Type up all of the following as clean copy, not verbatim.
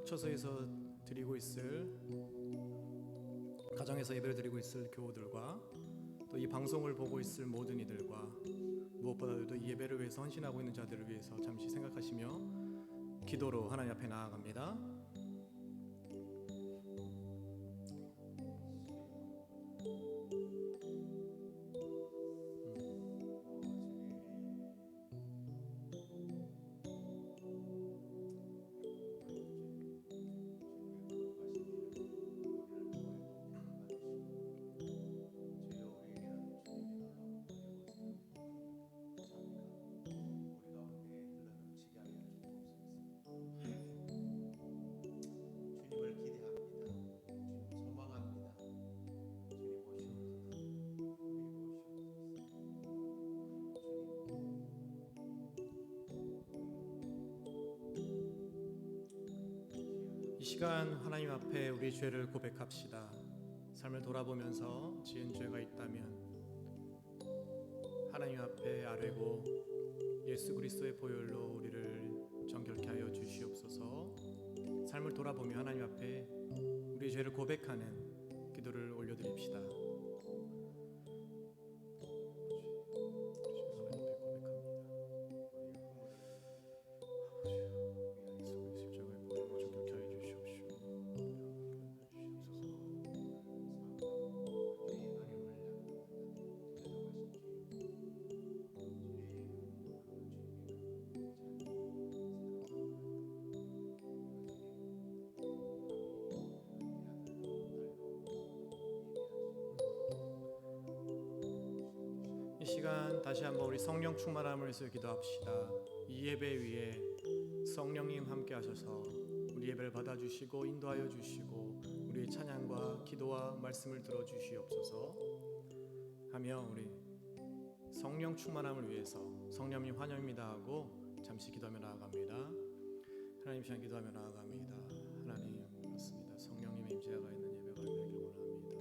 처소에서 드리고 있을, 가정에서 예배를 드리고 있을 교우들과 또 이 방송을 보고 있을 모든 이들과 무엇보다도 이 예배를 위해서 헌신하고 있는 자들을 위해서 잠시 생각하시며 기도로 하나님 앞에 나아갑니다. 이 시간 하나님 앞에 우리 죄를 고백합시다. 삶을 돌아보면서 지은 죄가 있다면 하나님 앞에 아뢰고 예수 그리스도의 보혈로 우리를 정결케 하여 주시옵소서. 삶을 돌아보며 하나님 앞에 우리 죄를 고백하는 기도를 올려드립시다. 이 시간 다시 한번 우리 성령 충만함을 위해서 기도합시다. 이 예배 위에 성령님 함께 하셔서 우리 예배를 받아주시고 인도하여 주시고 우리의 찬양과 기도와 말씀을 들어주시옵소서 하며 우리 성령 충만함을 위해서 성령님 환영입니다 하고 잠시 기도하며 나아갑니다. 하나님 시간 기도하며 나아갑니다. 하나님 그렇습니다. 성령님의 임재가 있는 예배가 되길 원합니다.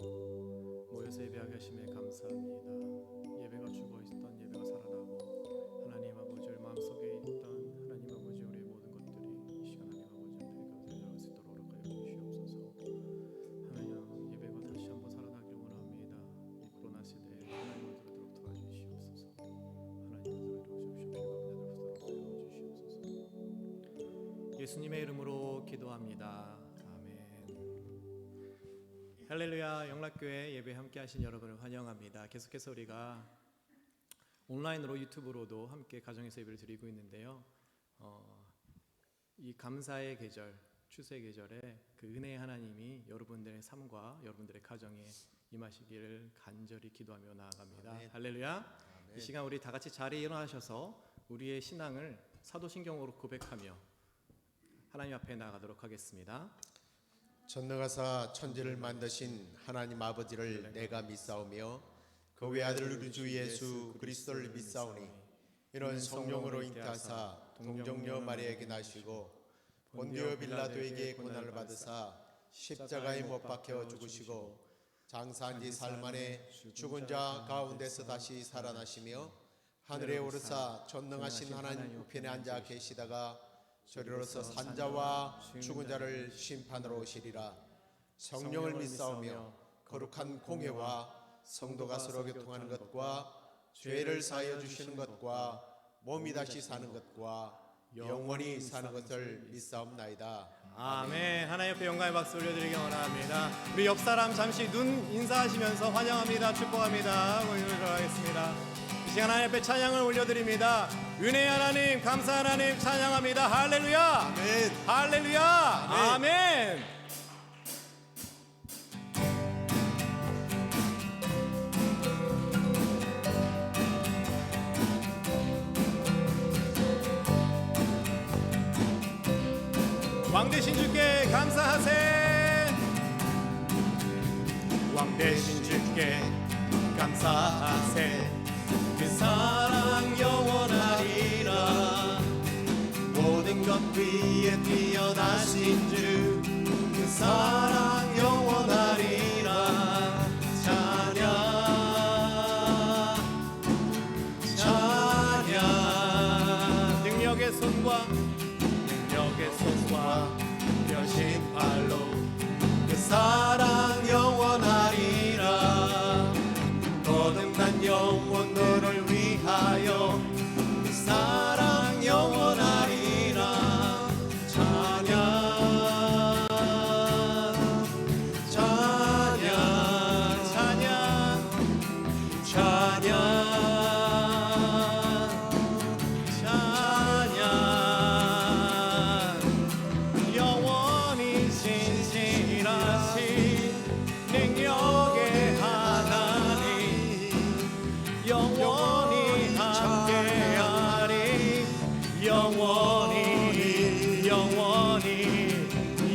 모여서 예배하게 하심에 감사합니다. 예배가 죽어있던 예배가 살아나고 하나님 아버지의 마음속에 있던 하나님 아버지 우리의 모든 것들이 이 시간 하나님 아버지 앞에 그 들어갈 수 있도록 허락하여 주시옵소서. 하나님 예배가 다시 한번 살아나길 원합니다. 이 코로나 시대에 하나님을 들도록 도와주시옵소서. 하나님을 들도록 주시옵소서. 예수님의 이름으로 기도합니다. 할렐루야. 영락교회 예배 함께 하신 여러분을 환영합니다. 계속해서 우리가 온라인으로 유튜브로도 함께 가정에서 예배를 드리고 있는데요. 이 감사의 계절, 추수의 계절에 그 은혜의 하나님이 여러분들의 삶과 여러분들의 가정에 임하시기를 간절히 기도하며 나아갑니다. 아멘. 할렐루야. 아멘. 이 시간 우리 다 같이 자리에 일어나셔서 우리의 신앙을 사도신경으로 고백하며 하나님 앞에 나아가도록 하겠습니다. 전능하사 천지를 만드신 하나님 아버지를 내가 믿사오며 그 외아들 우리 주 예수 그리스도를 믿사오니 이는 성령으로 잉태하사 동정녀 마리아에게 나시고 본디오 빌라도에게 고난을 받으사 십자가에 못 박혀 죽으시고 장사한 지 사흘 만에 죽은 자 가운데서 다시 살아나시며 하늘에 오르사 전능하신 하나님 우편에 앉아 계시다가 저리로서 산자와 죽은 자를 심판하러 오시리라. 성령을 믿사오며 거룩한 공회와 성도가 서로 교통하는 것과 죄를 사하여 주시는 것과 몸이 다시 사는 것과 영원히 사는 것을 믿사옵나이다. 아멘. 하나님 옆에 영광의 박수 올려드리기 원합니다. 우리 옆 사람 잠시 눈 인사하시면서 환영합니다. 축복합니다. 모이도록 이 시간 하나님 앞에 찬양을 올려드립니다. 은혜의 하나님, 감사 하나님 찬양합니다. 할렐루야. 아멘. 할렐루야. 아멘. 왕 되신 주께 감사하세. 왕 되신 주께 감사하세. 그 사랑 영원하리라. 모든 것 위에 뛰어나신 주 그 사랑 영원하리라. 찬양 찬양 능력의 손과 벼시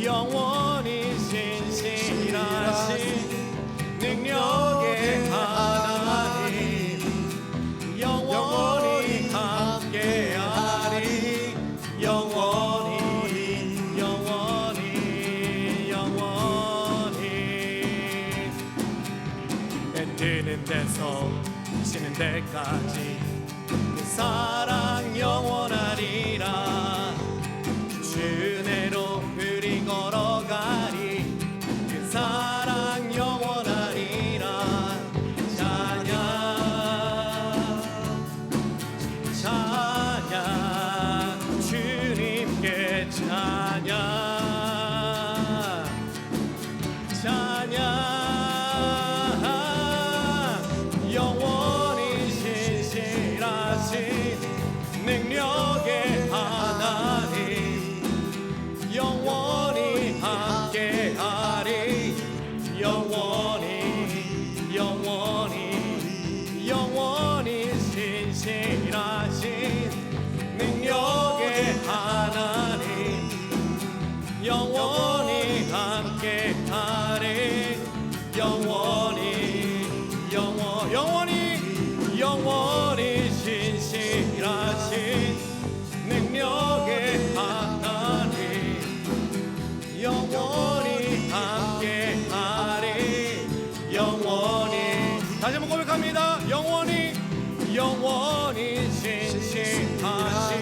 영원히 신실하신 능력의 하나님 영원히 함께하리 영원히 영원히 영원히 애뜨는 데서 지는 데까지 그 사랑 영원하리라 주 은혜로 우리 걸어가리 그 사랑 영원하리라 찬양 찬양 주님께 찬양 찬양 영원히 신실하신 능력의 하나님 영원히 함께하리 영원히 영원히 영원히 신실하신 능력의 하나님 영원히 함께하리 영원히 영원히 신실하신 능력의 하나님 영원히 함께하리 영원히 다시 한번 고백합니다. 영원히 신실하신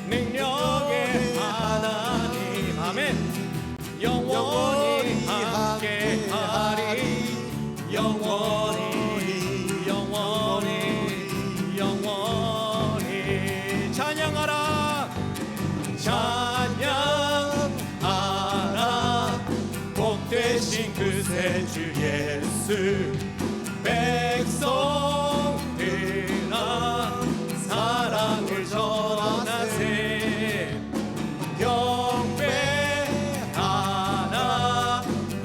능력의 하나님 아멘 영원히 함께하리 영원히 찬양하라 찬양하라 복되신 그새 주 예수 백성들아 사랑을 전하세 경배하라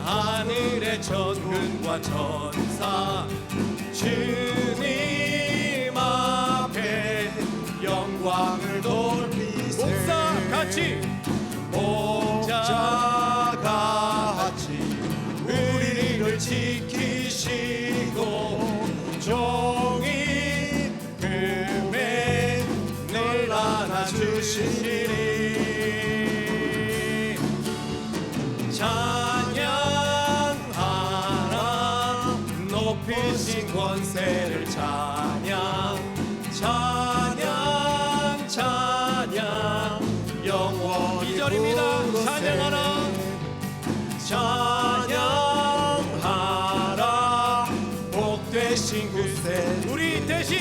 하늘의 천군과 천사 주님 앞에 영광을 돌리세 목자 같이 우리를 지키시고 종이 금에 늘 안아주시리 찬양하라 높이신 권세를 찬양 영원히 2절입니다. 찬양하라 찬양하라 복되신 그새 우리 대신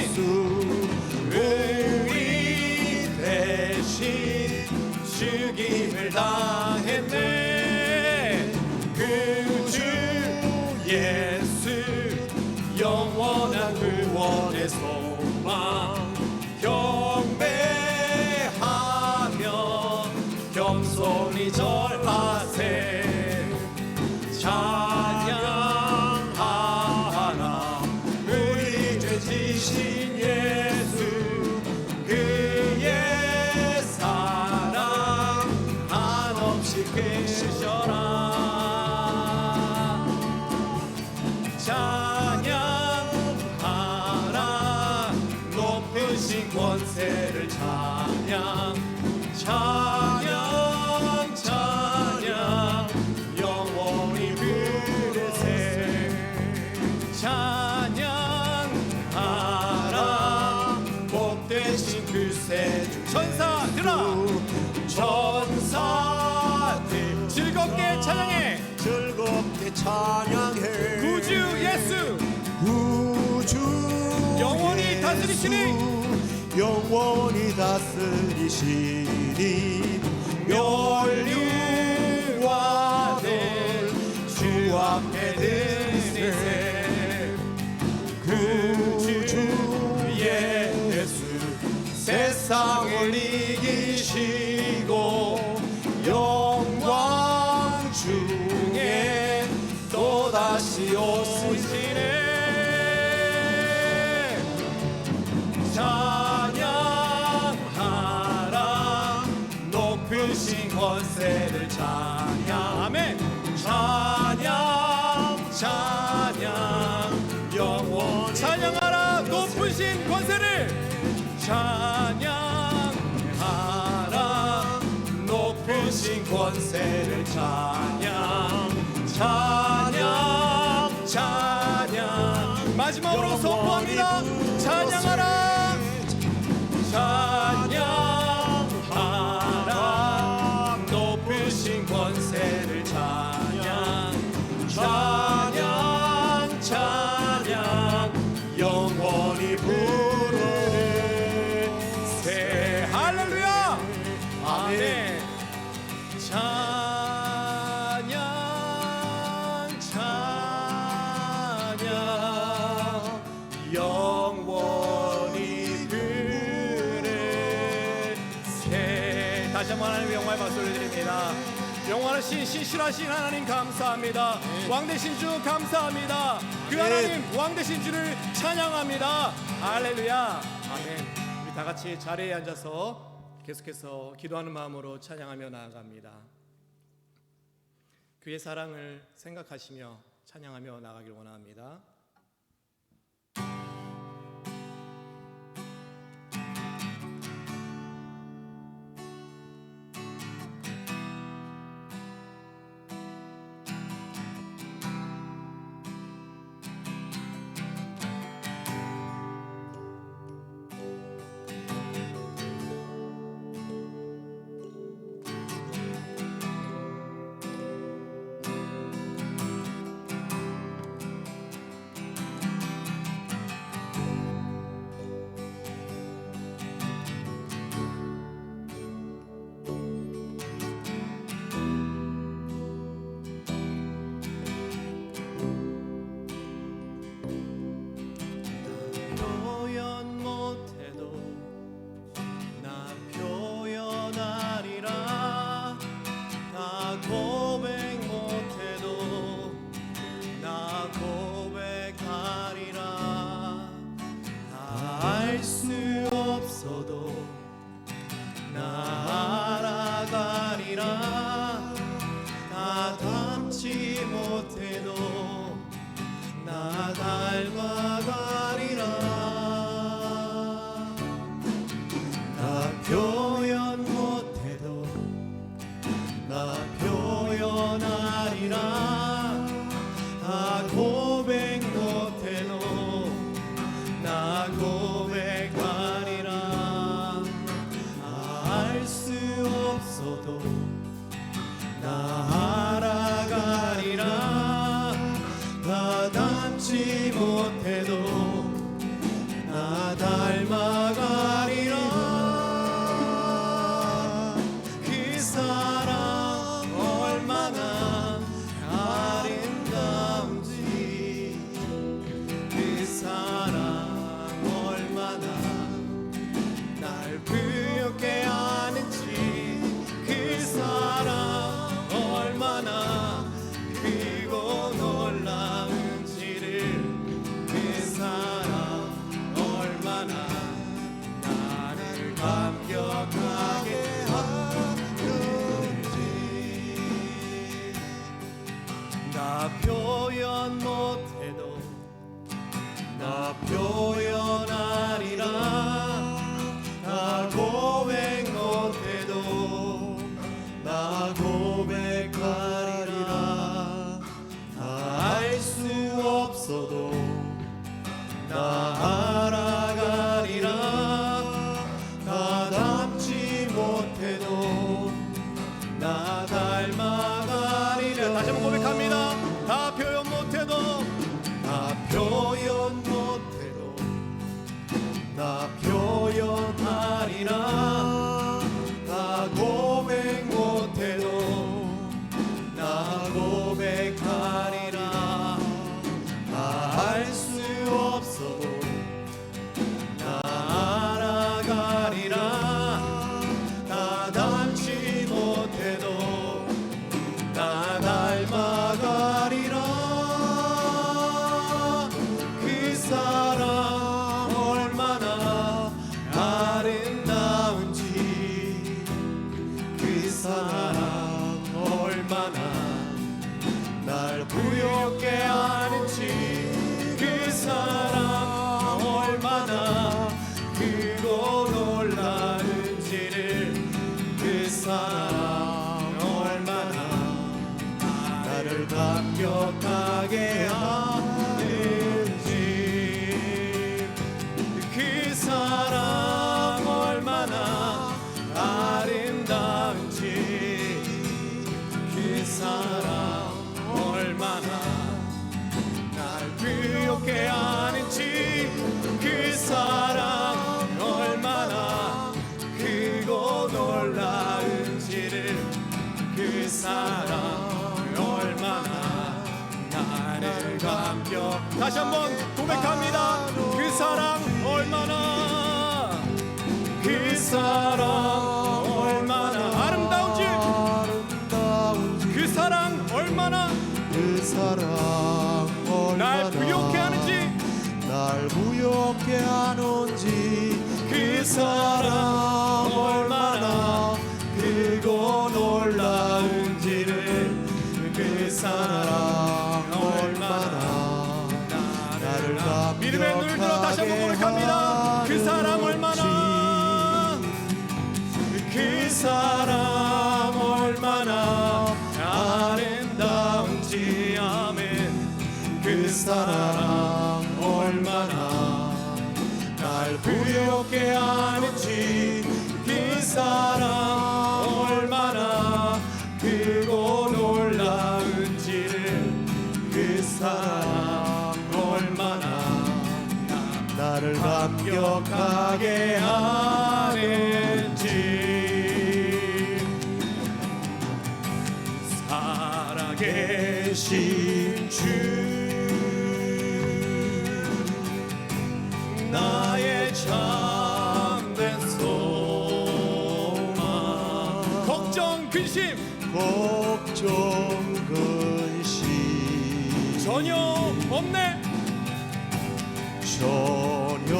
죽임을 당했네 그 주 예수 영원한 구원의 소망 경배하며 겸손히 절하세 찬양하라 우리 죄 지신 예수 그의 사랑 한없이 크시셔라 찬양하라 높으신 권세를 찬양 영원히 부르세 찬양하라 복되신 그새 주 천사들아 천사들 즐겁게 찬양해 구주 예수 영원히 다스리시니 멸류관을 주 앞에 드리세 구주 예수 세상을 이기시고 영광 중에 또다시 오시네 찬양하라 높으신 권세 권세를 찬양. 아멘. 찬양 찬양 영원 찬양하라. 높으신 권세를 찬양하라. 높으신 권세를 찬양 찬양 찬양. 마지막으로 선포합니다. 찬양하라 찬양하라. 높으신 권세를 찬양 찬양 찬양 영원히 부르세. 할렐루야. 아멘. 찬양 찬양 영원히 부르세. 다시 한번 하나님의 영광의 박수 올려드립니다. 영원하신 신실하신 하나님 감사합니다. 왕되신 주 감사합니다. 그 하나님 왕되신 주를 찬양합니다. 할렐루야. 아멘. 우리 다 같이 자리에 앉아서 계속해서 기도하는 마음으로 찬양하며 나아갑니다. 그의 사랑을 생각하시며 찬양하며 나가길 원합니다. 다시 한번 고백합니다. 다 표현 못해도 나 표현하리라. 나 고백 못해도 나 고백하리라. 다 알 수 없어도 나 알아가리라. 다 닮지 못해도 부유롭게 하는지 그 사랑 얼마나 크고 놀라운지를 그 사랑 얼마나 나를 감격하게 하는지 그 사랑 얼마나 아름다운지 그 사랑 얼마나 날 부유롭게 하는지 그 사랑 얼마나 크고 놀라운지를 그 사랑 얼마나 나를 감격 다시 한번 고백합니다. 그 사랑 얼마나 그 사랑 얼마나 아름다운지 그 사랑 얼마나 그 사랑 날 부욕해 하는지 날 부욕해 하는지 그 사랑 얼마나 크고 놀라운지를 그 사랑 얼마나 나를 믿음의 눈을 들어 다시 한번 고백합니다. 그 사랑 얼마나 그 사랑 얼마나 아름다운지 아멘 그 사랑 얼마나 날 부유롭게 하는지 그 사랑 얼마나 크고 놀라운지를 그 사랑 얼마나 나를 감격하게 하는지 살아계신 주 나의 참된 소망 걱정 근심 전혀 없네 전혀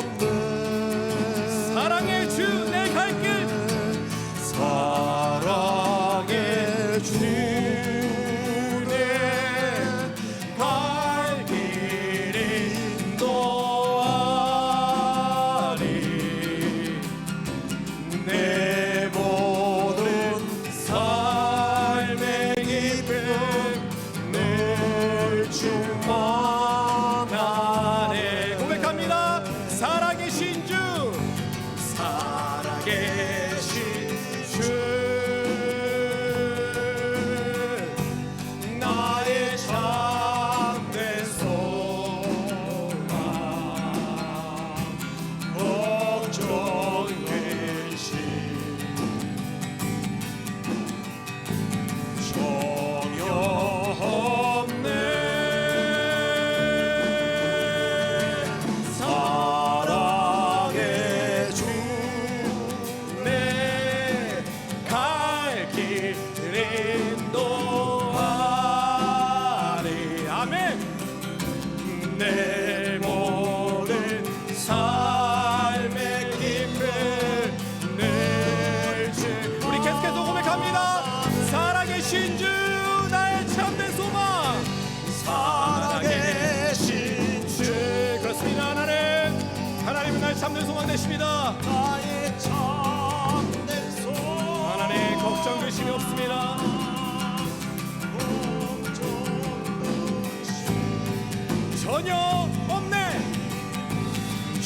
없는 사랑의 주 내 갈 길 사랑의 주 내 갈 길 인도하리 내 모든 삶의 기쁨 늘 충만하네 고백합니다. 살아계신 주 살아계신 주 나의 참된 소망 걱정 근심 전혀 없네 사랑의 주 내 갈 길 인도하리 아멘 내 모든 삶의 기쁨 늘 우리 계속해서 고백합니다. 살아계신 주 나의 참된 소망 살아계신 주 그렇습니다. 하나님은 나의 참된 소망 되십니다. 나의 참된 소망 하나님 걱정 근심이 없습니다. 전혀 없네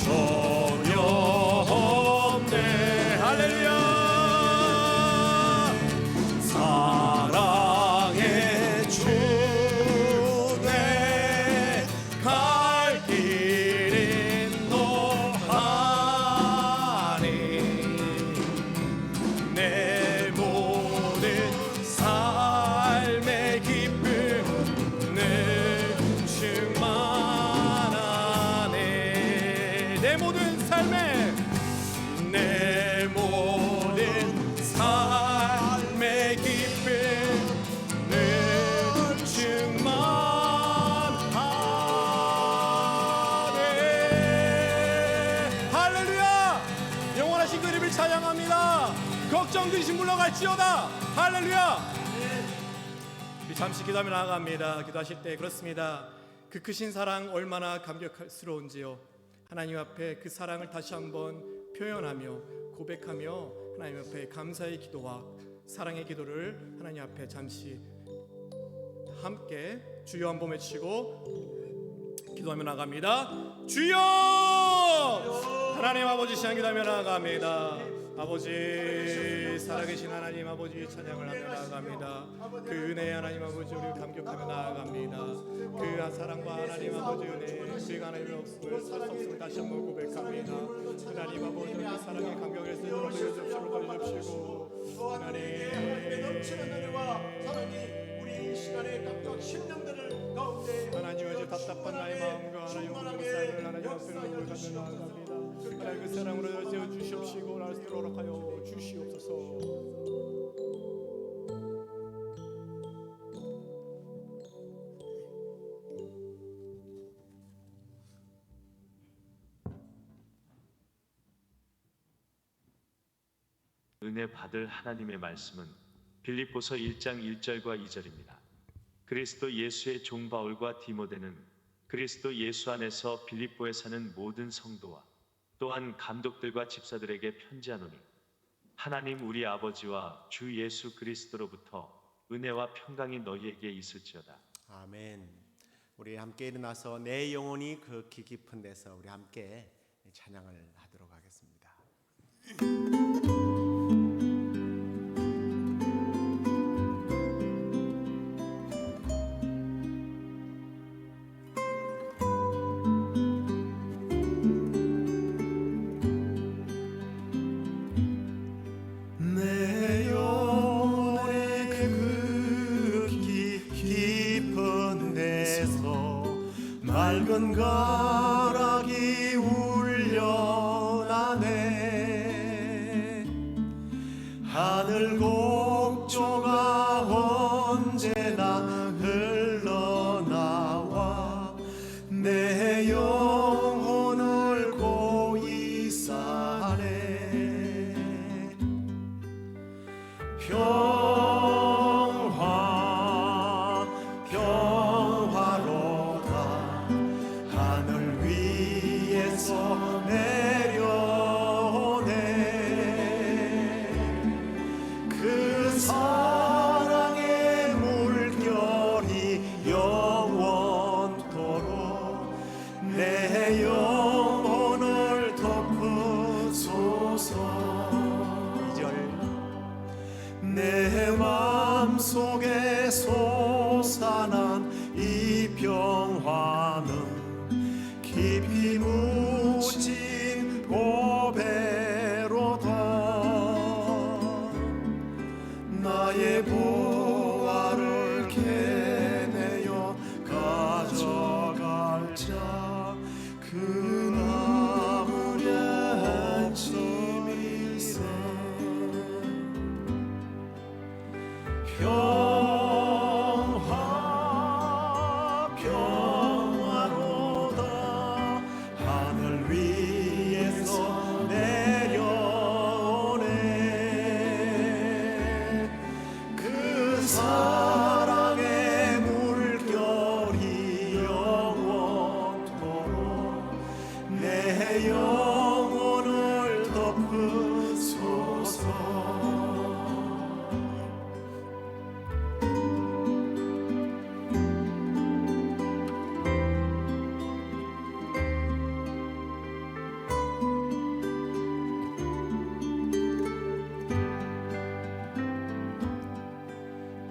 전혀 없네 할렐루야 사랑의 주 내 갈 길 인도하니 내 모든 삶의 기쁨 늘 충만하네 내 모든 삶의 기쁨 늘 충만하네 할렐루야 영원하신 그 이름을 찬양합니다. 걱정 근심 물러갈지어다 할렐루야 우리 잠시 기도하며 나아갑니다. 기도하실 때 그렇습니다. 그 크신 사랑 얼마나 감격스러운지요. 하나님 앞에 그 사랑을 다시 한번 표현하며 고백하며 하나님 앞에 감사의 기도와 사랑의 기도를 하나님 앞에 잠시 함께 주여 한번 외치고 기도하며 나갑니다. 주여! 하나님 아버지 시간 기도하며 나갑니다. 아버지 살아계신 하나님 아버지 찬양을 하며 나아갑니다. 그 은혜의 하나님 아버지 우리 감격하며 나아갑니다. 그 사랑과 하나님 아버지 은혜 우리가 하나님의 없음을 살 수 없음을 다시 한번 고백합니다. 하나님 아버지 우리 사랑의 감격을 쓰도록 보여주시고 하나님 넘치는 은혜와 사랑이 우리 이 시간에 각각 심령들을 가운데 하나님 아버지 답답한 나의 마음과 하나님 없는 삶을 하나님 앞에 놓고 가며 나아갑니다. 하나님 그 사랑으로 세워 주시옵시고 나를 허락하여 주시옵소서. 은혜 받을 하나님의 말씀은 빌립보서 1장 1절과 2절입니다. 그리스도 예수의 종 바울과 디모데는 그리스도 예수 안에서 빌립보에 사는 모든 성도와 또한 감독들과 집사들에게 편지하노니 하나님 우리 아버지와 주 예수 그리스도로부터 은혜와 평강이 너희에게 있을지어다. 아멘. 우리 함께 일어나서 내 영혼이 그 깊은 데서 우리 함께 찬양을 하도록 하겠습니다. 내 영혼의 그 깊은 데서 맑은 가락이 울려나네. 하늘 곡조가 언제나 흘러나와 내 영혼을 고이 싸네. 평화 평화로다 하늘 위에서 내려오네. 그 사랑의 물결이 영원토록 내 영혼을 덮으소서. 내 맘속에 솟아난 이 평화는 깊이 묻힌 보배로다. 나의 보화를 캐내어 가져갈 자 그 나무랴 없음일세. 평화 평화로다 하늘 위에서 내려오네. 그 사랑의 물결이 영원토록 내 영혼을 덮으소서.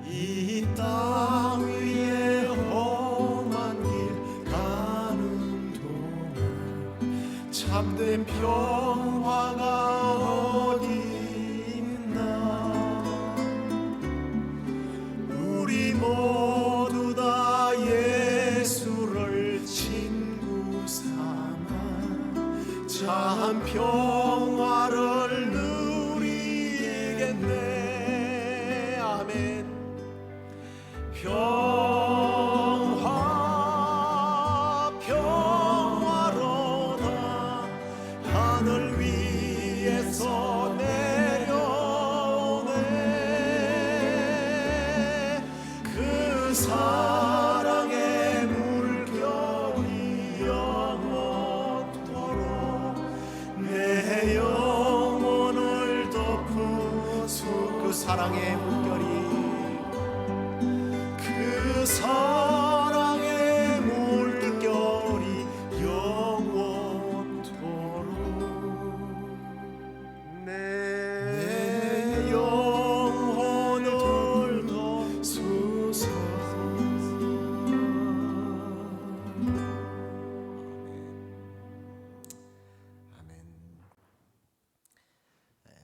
이 땅 위에 험한 길 가는 동안 참된 평화가 어디 있나. 우리 모두 다 예수를 친구 삼아 참 평화를 누리겠네. 아멘. 평화 평화로다 하늘 위에서 내려오네. 그 그 사랑의 물결이 영원토록 내 영혼을 덮으소. 그 사랑의 물결이 그 사랑의 물결이 영원토록 내 영혼을 덮으소서. 아멘.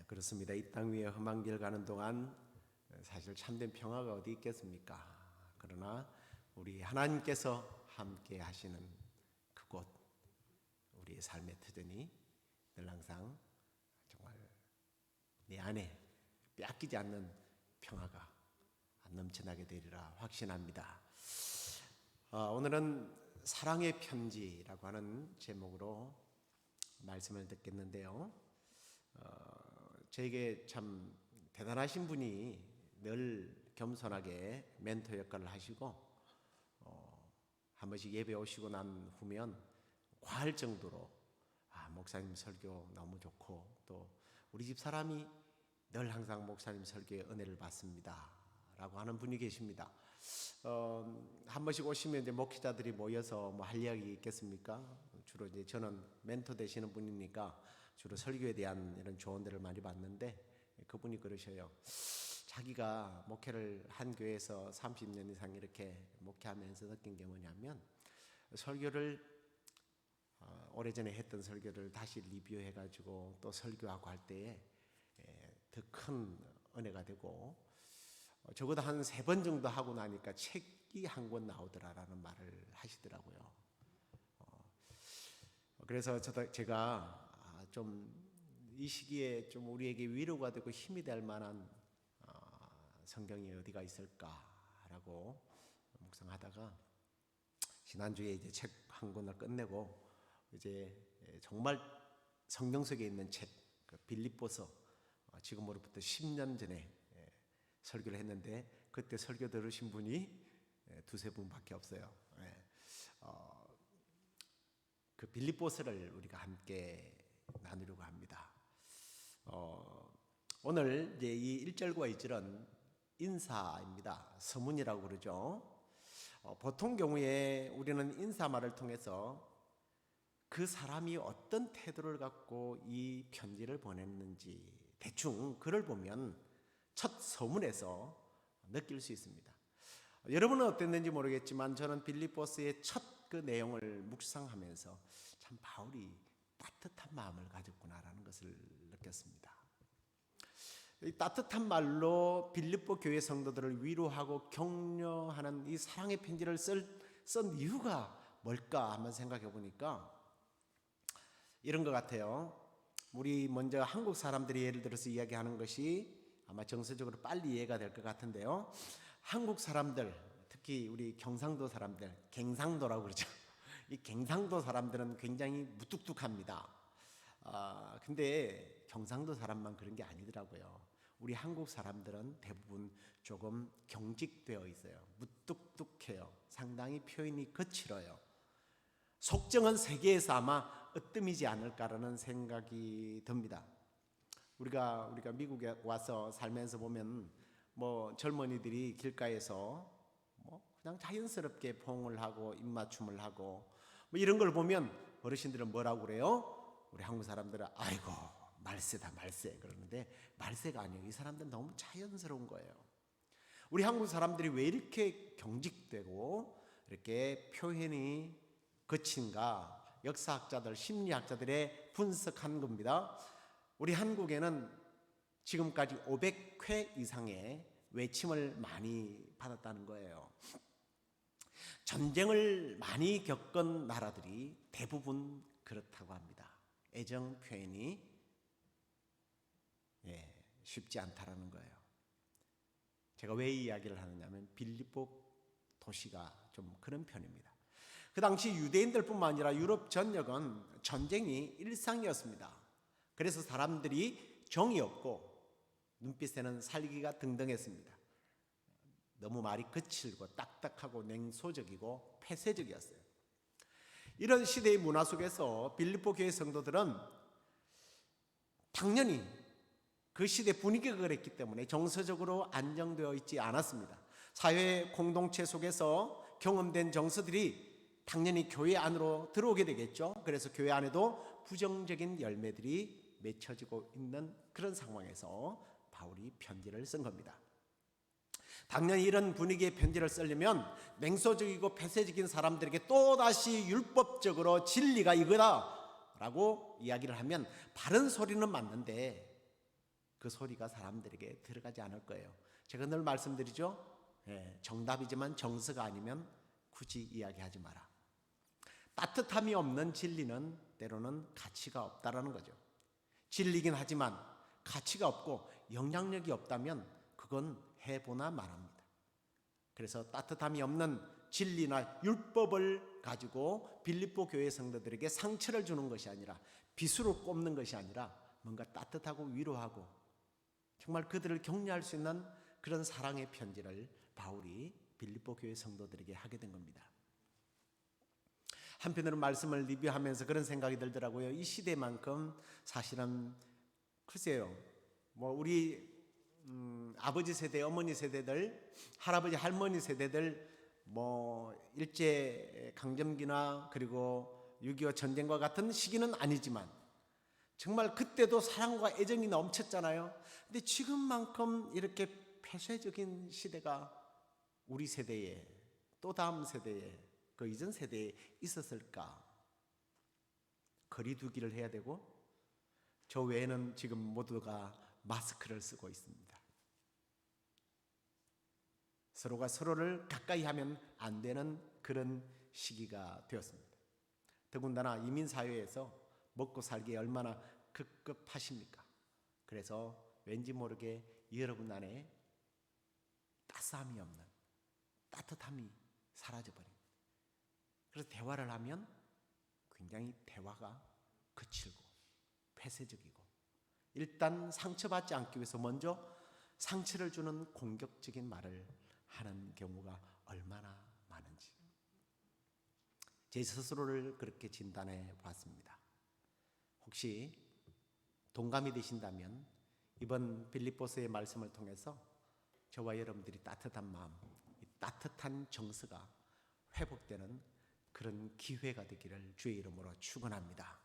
그렇습니다. 이 땅 위에 험한 길 가는 동안 사실 참된 평화가 어디 있겠습니까? 그러나 우리 하나님께서 함께 하시는 그곳, 우리의 삶의 터전이 늘 항상 정말 내 안에 빼앗기지 않는 평화가 넘쳐나게 되리라 확신합니다. 오늘은 사랑의 편지라고 하는 제목으로 말씀을 듣겠는데요. 저에게 참 대단하신 분이 늘 겸손하게 멘토 역할을 하시고 한 번씩 예배 오시고 난 후면 과할 정도로 목사님 설교 너무 좋고 또 우리 집 사람이 늘 항상 목사님 설교에 은혜를 받습니다 라고 하는 분이 계십니다. 한 번씩 오시면 이제 목회자들이 모여서 뭐 할 이야기 있겠습니까? 주로 이제 저는 멘토 되시는 분이니까 주로 설교에 대한 이런 조언들을 많이 받는데 그분이 그러셔요. 자기가 목회를 한 교회에서 30년 이상 이렇게 목회하면서 느낀 게 뭐냐면 설교를 오래전에 했던 설교를 다시 리뷰해가지고 또 설교하고 할 때에 더 큰 은혜가 되고 적어도 한 3번 정도 하고 나니까 책이 한 권 나오더라라는 말을 하시더라고요. 그래서 제가 좀 이 시기에 좀 우리에게 위로가 되고 힘이 될 만한 성경이 어디가 있을까라고 묵상하다가 지난주에 이제 책 한 권을 끝내고 이제 정말 성경 속에 있는 책 빌립보서 지금으로부터 10년 전에 설교를 했는데 그때 설교 들으신 분이 2-3 분밖에 없어요. 그 빌립보서를 우리가 함께 나누려고 합니다. 오늘 이제 이 1절과 2절은 인사입니다. 서문이라고 그러죠. 보통 경우에 우리는 인사말을 통해서 그 사람이 어떤 태도를 갖고 이 편지를 보냈는지 대충 글을 보면 첫 서문에서 느낄 수 있습니다. 여러분은 어땠는지 모르겠지만 저는 빌립보서의 첫 그 내용을 묵상하면서 참 바울이 따뜻한 마음을 가졌구나라는 것을 느꼈습니다. 이 따뜻한 말로 빌립보 교회 성도들을 위로하고 격려하는 이 사랑의 편지를 쓴 이유가 뭘까 한번 생각해 보니까 이런 것 같아요. 우리 먼저 한국 사람들이 예를 들어서 이야기하는 것이 아마 정서적으로 빨리 이해가 될 것 같은데요. 한국 사람들, 특히 우리 경상도 사람들, 갱상도라고 그러죠. 이 갱상도 사람들은 굉장히 무뚝뚝합니다. 근데 경상도 사람만 그런 게 아니더라고요. 우리 한국 사람들은 대부분 조금 경직되어 있어요. 무뚝뚝해요. 상당히 표현이 거칠어요. 속정은 세계에서 아마 으뜸이지 않을까라는 생각이 듭니다. 우리가 미국에 와서 살면서 보면 뭐 젊은이들이 길가에서 뭐 그냥 자연스럽게 포옹을 하고 입맞춤을 하고 뭐 이런 걸 보면 어르신들은 뭐라고 그래요? 우리 한국 사람들은 아이고 말세다 말세 그러는데 말세가 아니에요. 이 사람들은 너무 자연스러운 거예요. 우리 한국 사람들이 왜 이렇게 경직되고 이렇게 표현이 거친가? 역사학자들, 심리학자들의 분석한 겁니다. 우리 한국에는 지금까지 500회 이상의 외침을 많이 받았다는 거예요. 전쟁을 많이 겪은 나라들이 대부분 그렇다고 합니다. 애정 표현이 쉽지 않다라는 거예요. 제가 왜 이 이야기를 하느냐면 빌립보 도시가 좀 그런 편입니다. 그 당시 유대인들뿐만 아니라 유럽 전역은 전쟁이 일상이었습니다. 그래서 사람들이 정이 없고 눈빛에는 살기가 등등했습니다. 너무 말이 거칠고 딱딱하고 냉소적이고 폐쇄적이었어요. 이런 시대의 문화 속에서 빌립보 교회 성도들은 당연히 그 시대 분위기가 그랬기 때문에 정서적으로 안정되어 있지 않았습니다. 사회 공동체 속에서 경험된 정서들이 당연히 교회 안으로 들어오게 되겠죠. 그래서 교회 안에도 부정적인 열매들이 맺혀지고 있는 그런 상황에서 바울이 편지를 쓴 겁니다. 당연히 이런 분위기의 편지를 쓰려면 냉소적이고 폐쇄적인 사람들에게 또다시 율법적으로 진리가 이거다 라고 이야기를 하면 바른 소리는 맞는데 그 소리가 사람들에게 들어가지 않을 거예요. 제가 늘 말씀드리죠. 정답이지만 정서가 아니면 굳이 이야기하지 마라. 따뜻함이 없는 진리는 때로는 가치가 없다라는 거죠. 진리긴 하지만 가치가 없고 영향력이 없다면 그건 해보나 말합니다. 그래서 따뜻함이 없는 진리나 율법을 가지고 빌립보 교회 성도들에게 상처를 주는 것이 아니라 빗으로 꼽는 것이 아니라 뭔가 따뜻하고 위로하고 정말 그들을 격려할 수 있는 그런 사랑의 편지를 바울이 빌립보 교회 성도들에게 하게 된 겁니다. 한편으로는 말씀을 리뷰하면서 그런 생각이 들더라고요. 이 시대만큼 사실은 글쎄요, 우리 아버지 세대, 어머니 세대들, 할아버지, 할머니 세대들 일제 강점기나 그리고 6.25 전쟁과 같은 시기는 아니지만 정말 그때도 사랑과 애정이 넘쳤잖아요. 근데 지금만큼 이렇게 폐쇄적인 시대가 우리 세대에 또 다음 세대에 그 이전 세대에 있었을까? 거리두기를 해야 되고 저 외에는 지금 모두가 마스크를 쓰고 있습니다. 서로가 서로를 가까이 하면 안 되는 그런 시기가 되었습니다. 더군다나 이민사회에서 먹고 살기에 얼마나 급급하십니까? 그래서 왠지 모르게 여러분 안에 따스함이 없는 따뜻함이 사라져버립니다. 그래서 대화를 하면 굉장히 대화가 거칠고 폐쇄적이고 일단 상처받지 않기 위해서 먼저 상처를 주는 공격적인 말을 하는 경우가 얼마나 많은지 제 스스로를 그렇게 진단해 봤습니다. 혹시 동감이 되신다면 이번 빌립보서의 말씀을 통해서 저와 여러분들이 따뜻한 마음, 따뜻한 정서가 회복되는 그런 기회가 되기를 주의 이름으로 축원합니다.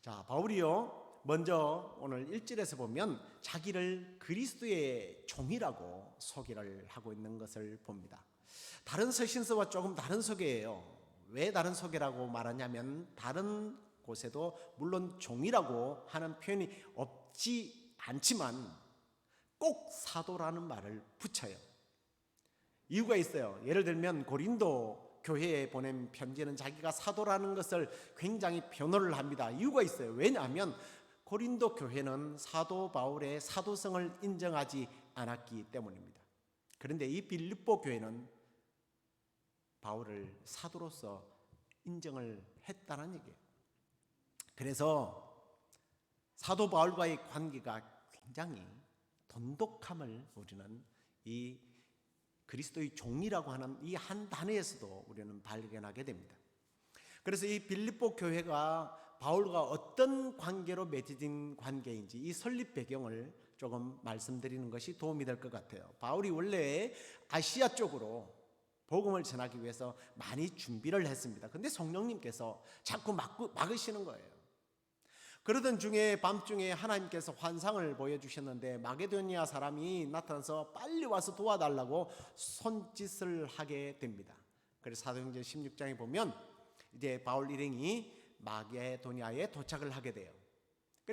자, 바울이요 먼저 오늘 1절에서 보면 자기를 그리스도의 종이라고 소개를 하고 있는 것을 봅니다. 다른 서신서와 조금 다른 소개예요. 왜 다른 소개라고 말하냐면 다른 곳에도 물론 종이라고 하는 표현이 없지 않지만 꼭 사도라는 말을 붙여요. 이유가 있어요. 예를 들면 고린도 교회에 보낸 편지는 자기가 사도라는 것을 굉장히 변호를 합니다. 이유가 있어요. 왜냐하면 고린도 교회는 사도 바울의 사도성을 인정하지 않았기 때문입니다. 그런데 이 빌립보 교회는 바울을 사도로서 인정을 했다는 얘기예요. 그래서 사도 바울과의 관계가 굉장히 돈독함을 우리는 이 그리스도의 종이라고 하는 이 한 단어에서도 우리는 발견하게 됩니다. 그래서 이 빌립보 교회가 바울과 어떤 관계로 맺어진 관계인지 이 설립 배경을 조금 말씀드리는 것이 도움이 될 것 같아요. 바울이 원래 아시아 쪽으로 복음을 전하기 위해서 많이 준비를 했습니다. 근데 성령님께서 자꾸 막으시는 거예요. 그러던 중에 밤중에 하나님께서 환상을 보여주셨는데 마게도니아 사람이 나타나서 빨리 와서 도와달라고 손짓을 하게 됩니다. 그래서 사도행전 16장에 보면 이제 바울 일행이 마게도니아에 도착을 하게 돼요.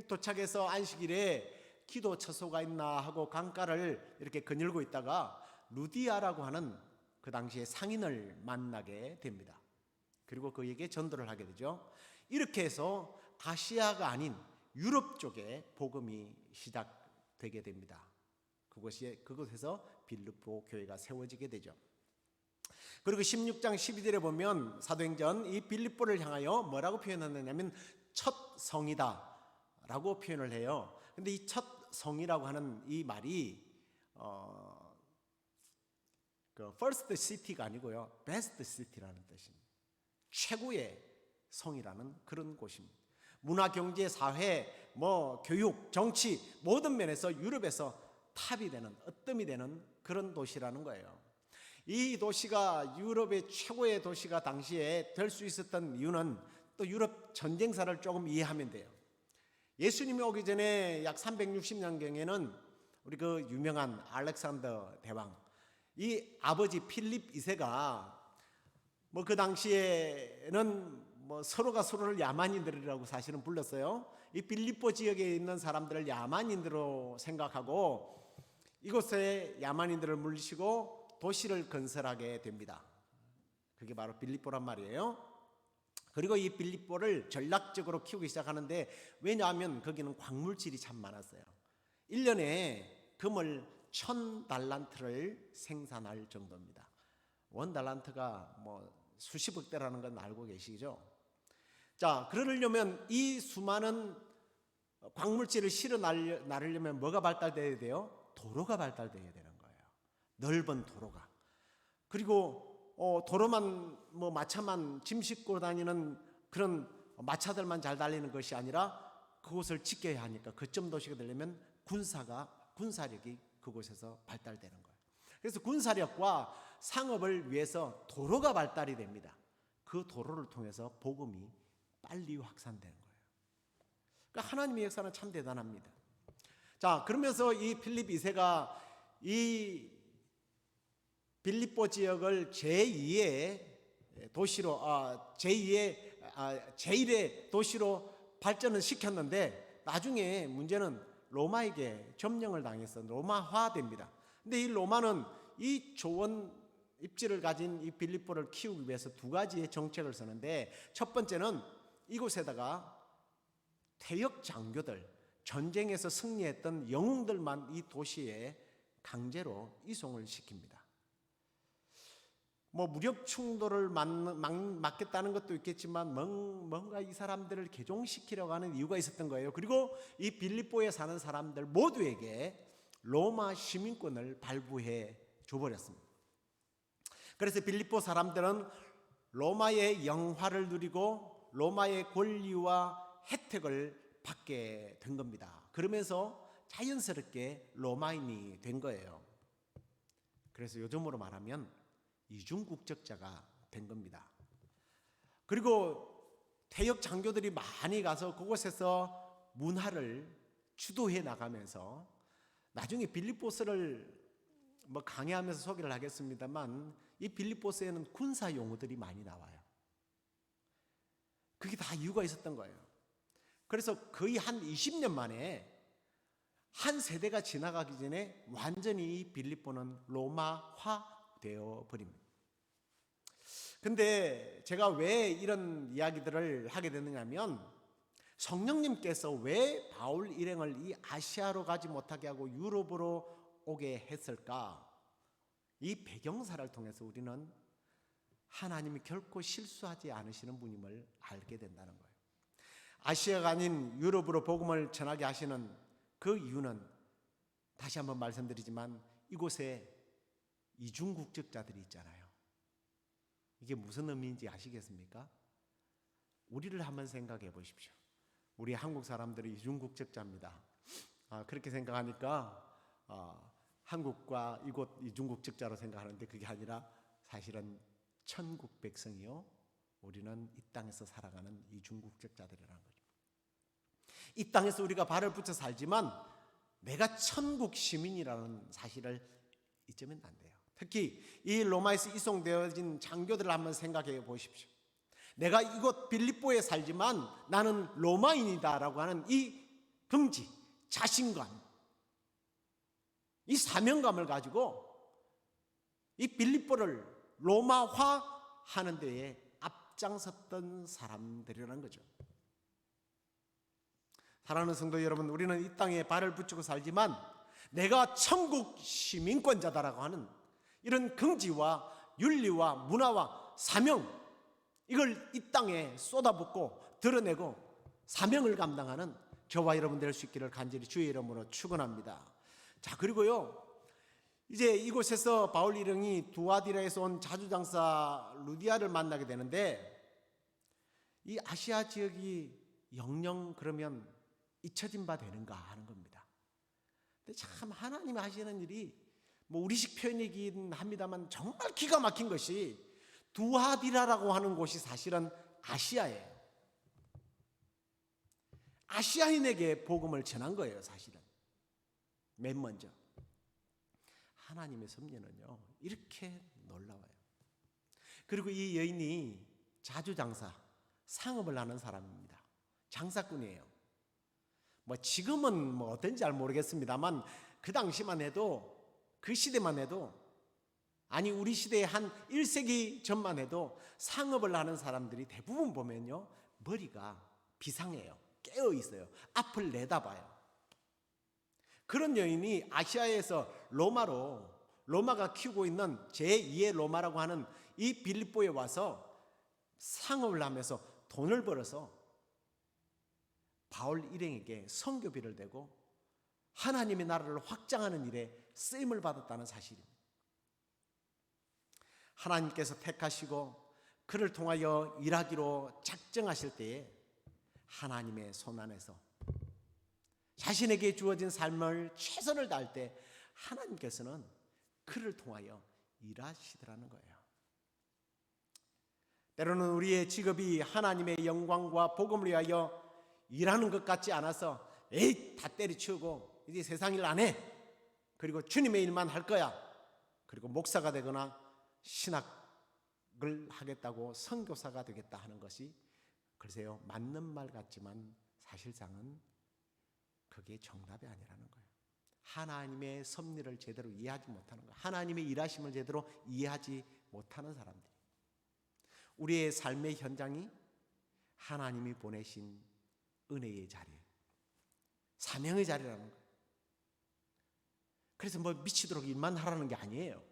도착해서 안식일에 기도 처소가 있나 하고 강가를 이렇게 거닐고 있다가 루디아라고 하는 그 당시에 상인을 만나게 됩니다. 그리고 그에게 전도를 하게 되죠. 이렇게 해서 아시아가 아닌 유럽 쪽에 복음이 시작되게 됩니다. 그곳에서 빌립보 교회가 세워지게 되죠. 그리고 16장 12절에 보면 사도행전 이 빌립보를 향하여 뭐라고 표현하느냐면 첫 성이다 라고 표현을 해요. 근데 이 첫 성이라고 하는 이 말이 그 first city가 아니고요, best city라는 뜻입니다. 최고의 성이라는 그런 곳입니다. 문화, 경제, 사회, 교육, 정치 모든 면에서 유럽에서 탑이 되는, 으뜸이 되는 그런 도시라는 거예요. 이 도시가 유럽의 최고의 도시가 당시에 될 수 있었던 이유는 또 유럽 전쟁사를 조금 이해하면 돼요. 예수님이 오기 전에 약 360년경에는 우리 그 유명한 알렉산더 대왕, 이 아버지 필립 2세가 그 당시에는 서로가 서로를 야만인들이라고 사실은 불렀어요. 이 빌립보 지역에 있는 사람들을 야만인으로 생각하고 이곳에 야만인들을 물리치고 도시를 건설하게 됩니다. 그게 바로 빌립보란 말이에요. 그리고 이 빌립보를 전략적으로 키우기 시작하는데, 왜냐하면 거기는 광물질이 참 많았어요. 1년에 금을 1000달란트를 생산할 정도입니다. 1달란트가 수십억 대라는 건 알고 계시죠? 자, 그러려면 이 수많은 광물질을 실어 나르려면 뭐가 발달돼야 돼요? 도로가 발달돼야 되는 거예요. 넓은 도로가. 그리고 도로만 마차만 짐 싣고 다니는 그런 마차들만 잘 달리는 것이 아니라 그곳을 지켜야 하니까 거점 도시가 되려면 군사력이 그곳에서 발달되는 거예요. 그래서 군사력과 상업을 위해서 도로가 발달이 됩니다. 그 도로를 통해서 복음이 빨리 확산되는 거예요. 그러니까 하나님의 역사는 참 대단합니다. 자, 그러면서 이 필립 2세가 이 빌립보 지역을 제2의 도시로, 제1의 도시로 발전을 시켰는데, 나중에 문제는 로마에게 점령을 당해서 로마화됩니다. 근데 이 로마는 이 좋은 입지를 가진 이 빌립보를 키우기 위해서 두 가지의 정책을 쓰는데, 첫 번째는 이곳에다가 퇴역 장교들, 전쟁에서 승리했던 영웅들만 이 도시에 강제로 이송을 시킵니다. 무력 충돌을 막겠다는 것도 있겠지만 뭔가 이 사람들을 개종시키려고 하는 이유가 있었던 거예요. 그리고 이 빌립보에 사는 사람들 모두에게 로마 시민권을 발부해 줘버렸습니다. 그래서 빌립보 사람들은 로마의 영화를 누리고 로마의 권리와 혜택을 받게 된 겁니다. 그러면서 자연스럽게 로마인이 된 거예요. 그래서 요즘으로 말하면 이중국적자가 된 겁니다. 그리고 퇴역 장교들이 많이 가서 그곳에서 문화를 주도해 나가면서, 나중에 빌립보스를 강의하면서 소개를 하겠습니다만, 이 빌립보스에는 군사 용어들이 많이 나와요. 그게 다 이유가 있었던 거예요. 그래서 거의 한 20년 만에 한 세대가 지나가기 전에 완전히 이 빌립보는 로마화 되어 버립니다. 근데 제가 왜 이런 이야기들을 하게 됐느냐면, 성령님께서 왜 바울 일행을 이 아시아로 가지 못하게 하고 유럽으로 오게 했을까? 이 배경사를 통해서 우리는 하나님이 결코 실수하지 않으시는 분임을 알게 된다는 거예요. 아시아가 아닌 유럽으로 복음을 전하게 하시는 그 이유는, 다시 한번 말씀드리지만, 이곳에 이중국적자들이 있잖아요. 이게 무슨 의미인지 아시겠습니까? 우리를 한번 생각해 보십시오. 우리 한국 사람들이 이중국적자입니다. 그렇게 생각하니까 한국과 이곳 이중국적자로 생각하는데, 그게 아니라 사실은 천국 백성이요, 우리는 이 땅에서 살아가는 이중국적자들이라는 거죠. 이 땅에서 우리가 발을 붙여 살지만 내가 천국 시민이라는 사실을 잊으면 안 돼요. 특히 이 로마에서 이송되어진 장교들을 한번 생각해 보십시오. 내가 이곳 빌립보에 살지만 나는 로마인이다라고 하는 이 긍지, 자신감, 이 사명감을 가지고 이 빌립보를 로마화하는 데에 앞장섰던 사람들이라는 거죠. 사랑하는 성도 여러분, 우리는 이 땅에 발을 붙이고 살지만 내가 천국 시민권자다라고 하는 이런 긍지와 윤리와 문화와 사명, 이걸 이 땅에 쏟아붓고 드러내고 사명을 감당하는 저와 여러분 될 수 있기를 간절히 주의 이름으로 축원합니다. 자, 그리고요, 이제 이곳에서 바울 일행이 두아디라에서 온 자주장사 루디아를 만나게 되는데, 이 아시아 지역이 영영 그러면 잊혀진 바 되는가 하는 겁니다. 근데 참 하나님이 하시는 일이 뭐 우리식 표현이긴 합니다만 정말 기가 막힌 것이, 두아디라라고 하는 곳이 사실은 아시아예요. 아시아인에게 복음을 전한 거예요. 사실은 맨 먼저 하나님의 섭리는요 이렇게 놀라워요. 그리고 이 여인이 자주장사, 상업을 하는 사람입니다. 장사꾼이에요. 뭐 지금은 뭐 어떤지 잘 모르겠습니다만 그 당시만 해도, 그 시대만 해도, 아니 우리 시대의 한 1세기 전만 해도 상업을 하는 사람들이 대부분 보면요 머리가 비상해요. 깨어 있어요. 앞을 내다봐요. 그런 여인이 아시아에서 로마가 키우고 있는 제2의 로마라고 하는 이 빌립보에 와서 상업을 하면서 돈을 벌어서 바울 일행에게 선교비를 대고 하나님의 나라를 확장하는 일에 쓰임을 받았다는 사실입니다. 하나님께서 택하시고 그를 통하여 일하기로 작정하실 때에 하나님의 손 안에서 자신에게 주어진 삶을 최선을 다할 때 하나님께서는 그를 통하여 일하시더라는 거예요. 때로는 우리의 직업이 하나님의 영광과 복음을 위하여 일하는 것 같지 않아서 에이 다 때려치우고 이제 세상 일 안 해, 그리고 주님의 일만 할 거야, 그리고 목사가 되거나 신학을 하겠다고 선교사가 되겠다 하는 것이 글쎄요 맞는 말 같지만 사실상은 그게 정답이 아니라는 거예요. 하나님의 섭리를 제대로 이해하지 못하는 거예요. 하나님의 일하심을 제대로 이해하지 못하는 사람들이, 우리의 삶의 현장이 하나님이 보내신 은혜의 자리, 사명의 자리라는 거예요. 그래서 뭐 미치도록 일만 하라는 게 아니에요.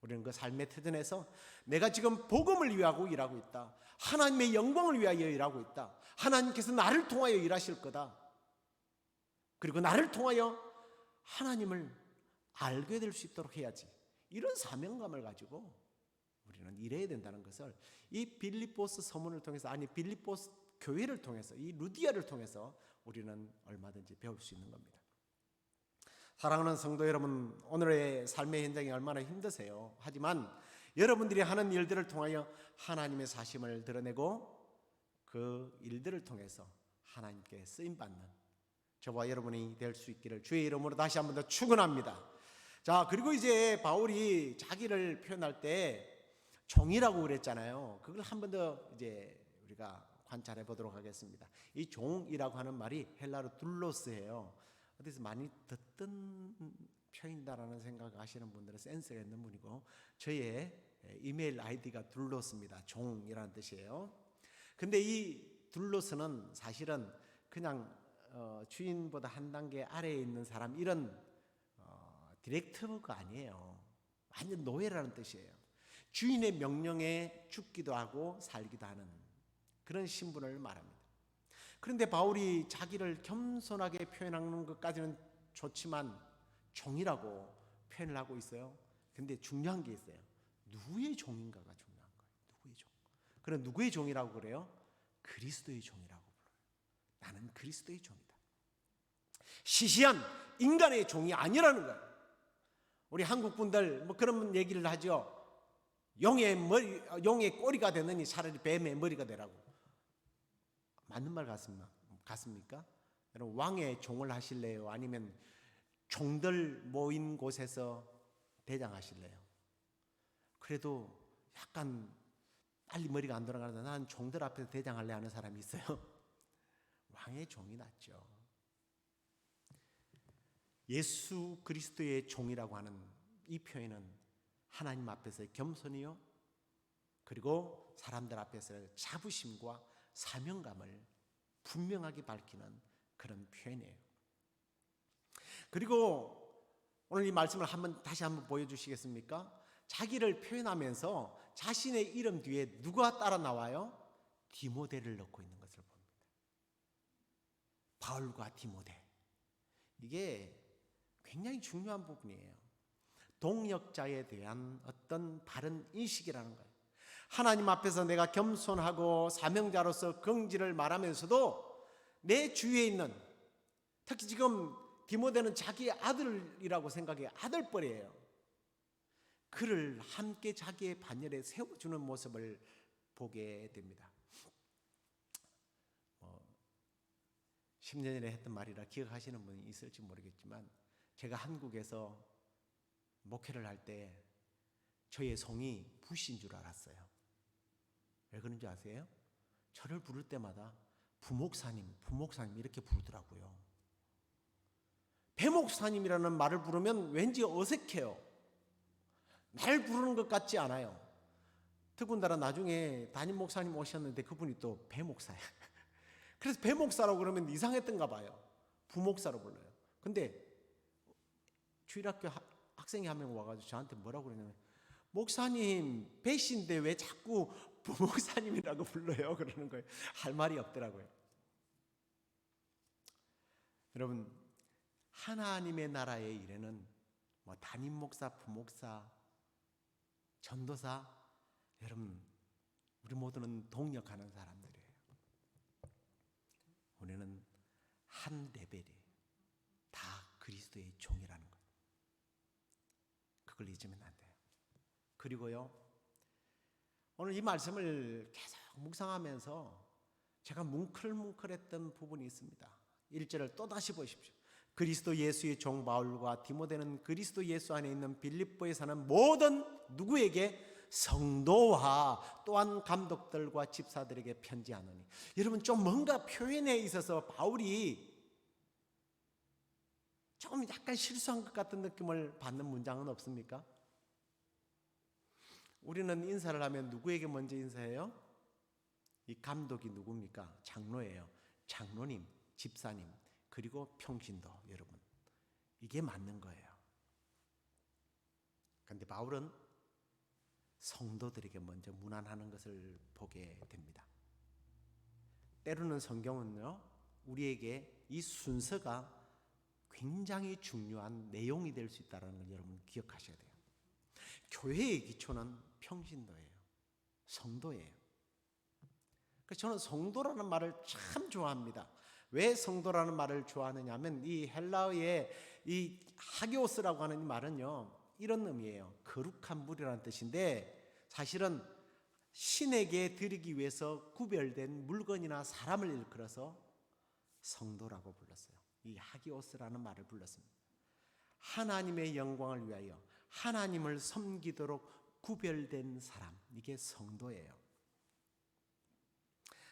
우리는 그 삶의 터전에서 내가 지금 복음을 위하고 일하고 있다, 하나님의 영광을 위하여 일하고 있다, 하나님께서 나를 통하여 일하실 거다, 그리고 나를 통하여 하나님을 알게 될 수 있도록 해야지, 이런 사명감을 가지고 우리는 일해야 된다는 것을 이 빌립보스 서문을 통해서, 아니 빌립보스 교회를 통해서, 이 루디아를 통해서 우리는 얼마든지 배울 수 있는 겁니다. 사랑하는 성도 여러분, 오늘의 삶의 현장이 얼마나 힘드세요. 하지만 여러분들이 하는 일들을 통하여 하나님의 사심을 드러내고 그 일들을 통해서 하나님께 쓰임받는 저와 여러분이 될 수 있기를 주의 이름으로 다시 한 번 더 축원합니다. 자, 그리고 이제 바울이 자기를 표현할 때 종이라고 그랬잖아요. 그걸 한 번 더 이제 우리가 관찰해 보도록 하겠습니다. 이 종이라고 하는 말이 헬라로 둘로스예요. 어디서 많이 듣던 표현이다라는 생각하시는 분들은 센스가 있는 분이고, 저의 이메일 아이디가 둘로스입니다. 종이라는 뜻이에요. 근데 이 둘로스는 사실은 그냥 주인보다 한 단계 아래에 있는 사람, 이런 디렉티브가 아니에요. 완전 노예라는 뜻이에요. 주인의 명령에 죽기도 하고 살기도 하는 그런 신분을 말합니다. 그런데 바울이 자기를 겸손하게 표현하는 것까지는 좋지만 종이라고 표현을 하고 있어요. 근데 중요한 게 있어요. 누구의 종인가가 중요한 거예요. 누구의 종. 그럼 누구의 종이라고 그래요? 그리스도의 종이라고 불러요. 나는 그리스도의 종이다. 시시한 인간의 종이 아니라는 거예요. 우리 한국 분들 뭐 그런 얘기를 하죠. 용의 꼬리가 되느니 차라리 뱀의 머리가 되라고. 맞는 말 같습니까? 여러분, 왕의 종을 하실래요? 아니면 종들 모인 곳에서 대장하실래요? 그래도 약간 빨리 머리가 안 돌아가는데 난 종들 앞에서 대장할래 하는 사람이 있어요. 왕의 종이 낫죠. 예수 그리스도의 종이라고 하는 이 표현은 하나님 앞에서의 겸손이요, 그리고 사람들 앞에서의 자부심과 사명감을 분명하게 밝히는 그런 표현이에요. 그리고 오늘 이 말씀을 다시 한번 보여주시겠습니까? 자기를 표현하면서 자신의 이름 뒤에 누가 따라 나와요? 디모데를 넣고 있는 것을 봅니다. 바울과 디모데. 이게 굉장히 중요한 부분이에요. 동역자에 대한 어떤 바른 인식이라는 거예요. 하나님 앞에서 내가 겸손하고 사명자로서 긍지를 말하면서도 내 주위에 있는, 특히 지금 디모데는 자기 아들이라고 생각해요. 아들뻘이에요. 그를 함께 자기의 반열에 세워주는 모습을 보게 됩니다. 10년 전에 했던 말이라 기억하시는 분이 있을지 모르겠지만, 제가 한국에서 목회를 할 때 저의 성이 부시인 줄 알았어요. 왜 그런지 아세요? 저를 부를 때마다 부목사님, 부목사님 이렇게 부르더라고요. 배목사님이라는 말을 부르면 왠지 어색해요. 날 부르는 것 같지 않아요. 더군다나 나중에 담임 목사님 오셨는데 그분이 또 배목사예요. 그래서 배목사라고 그러면 이상했던가 봐요. 부목사로 불러요. 근데 주일학교 학생이 한 명 와가지고 저한테 뭐라고 그러냐면, 목사님 배씨인데 왜 자꾸 부목사님이라고 불러요? 그러는 거예요. 할 말이 없더라고요. 여러분, 하나님의 나라의 일에는 뭐 담임 목사, 부목사, 전도사, 여러분 우리 모두는 동역하는 사람들이에요. 우리는 한 레벨이에요. 다 그리스도의 종이라는 거예요. 그걸 잊으면 안 돼요. 그리고요, 오늘 이 말씀을 계속 묵상하면서 제가 뭉클뭉클했던 부분이 있습니다. 1절을 또다시 보십시오. 그리스도 예수의 종 바울과 디모데는 그리스도 예수 안에 있는 빌립보에 사는 모든 누구에게? 성도와 또한 감독들과 집사들에게 편지하노니. 여러분, 좀 뭔가 표현에 있어서 바울이 좀 약간 실수한 것 같은 느낌을 받는 문장은 없습니까? 우리는 인사를 하면 누구에게 먼저 인사해요? 이 감독이 누굽니까? 장로예요. 장로님, 집사님, 그리고 평신도. 여러분, 이게 맞는 거예요. 그런데 바울은 성도들에게 먼저 문안하는 것을 보게 됩니다. 때로는 성경은요, 우리에게 이 순서가 굉장히 중요한 내용이 될 수 있다는 걸 여러분 기억하셔야 돼요. 교회의 기초는 평신도예요. 성도예요. 그래서 저는 성도라는 말을 참 좋아합니다. 왜 성도라는 말을 좋아하느냐 하면, 이 헬라어의 이 하기오스라고 하는 말은요, 이런 의미예요. 거룩한 물이라는 뜻인데, 사실은 신에게 드리기 위해서 구별된 물건이나 사람을 일컬어서 성도라고 불렀어요. 이 하기오스라는 말을 불렀습니다. 하나님의 영광을 위하여 하나님을 섬기도록 구별된 사람, 이게 성도예요.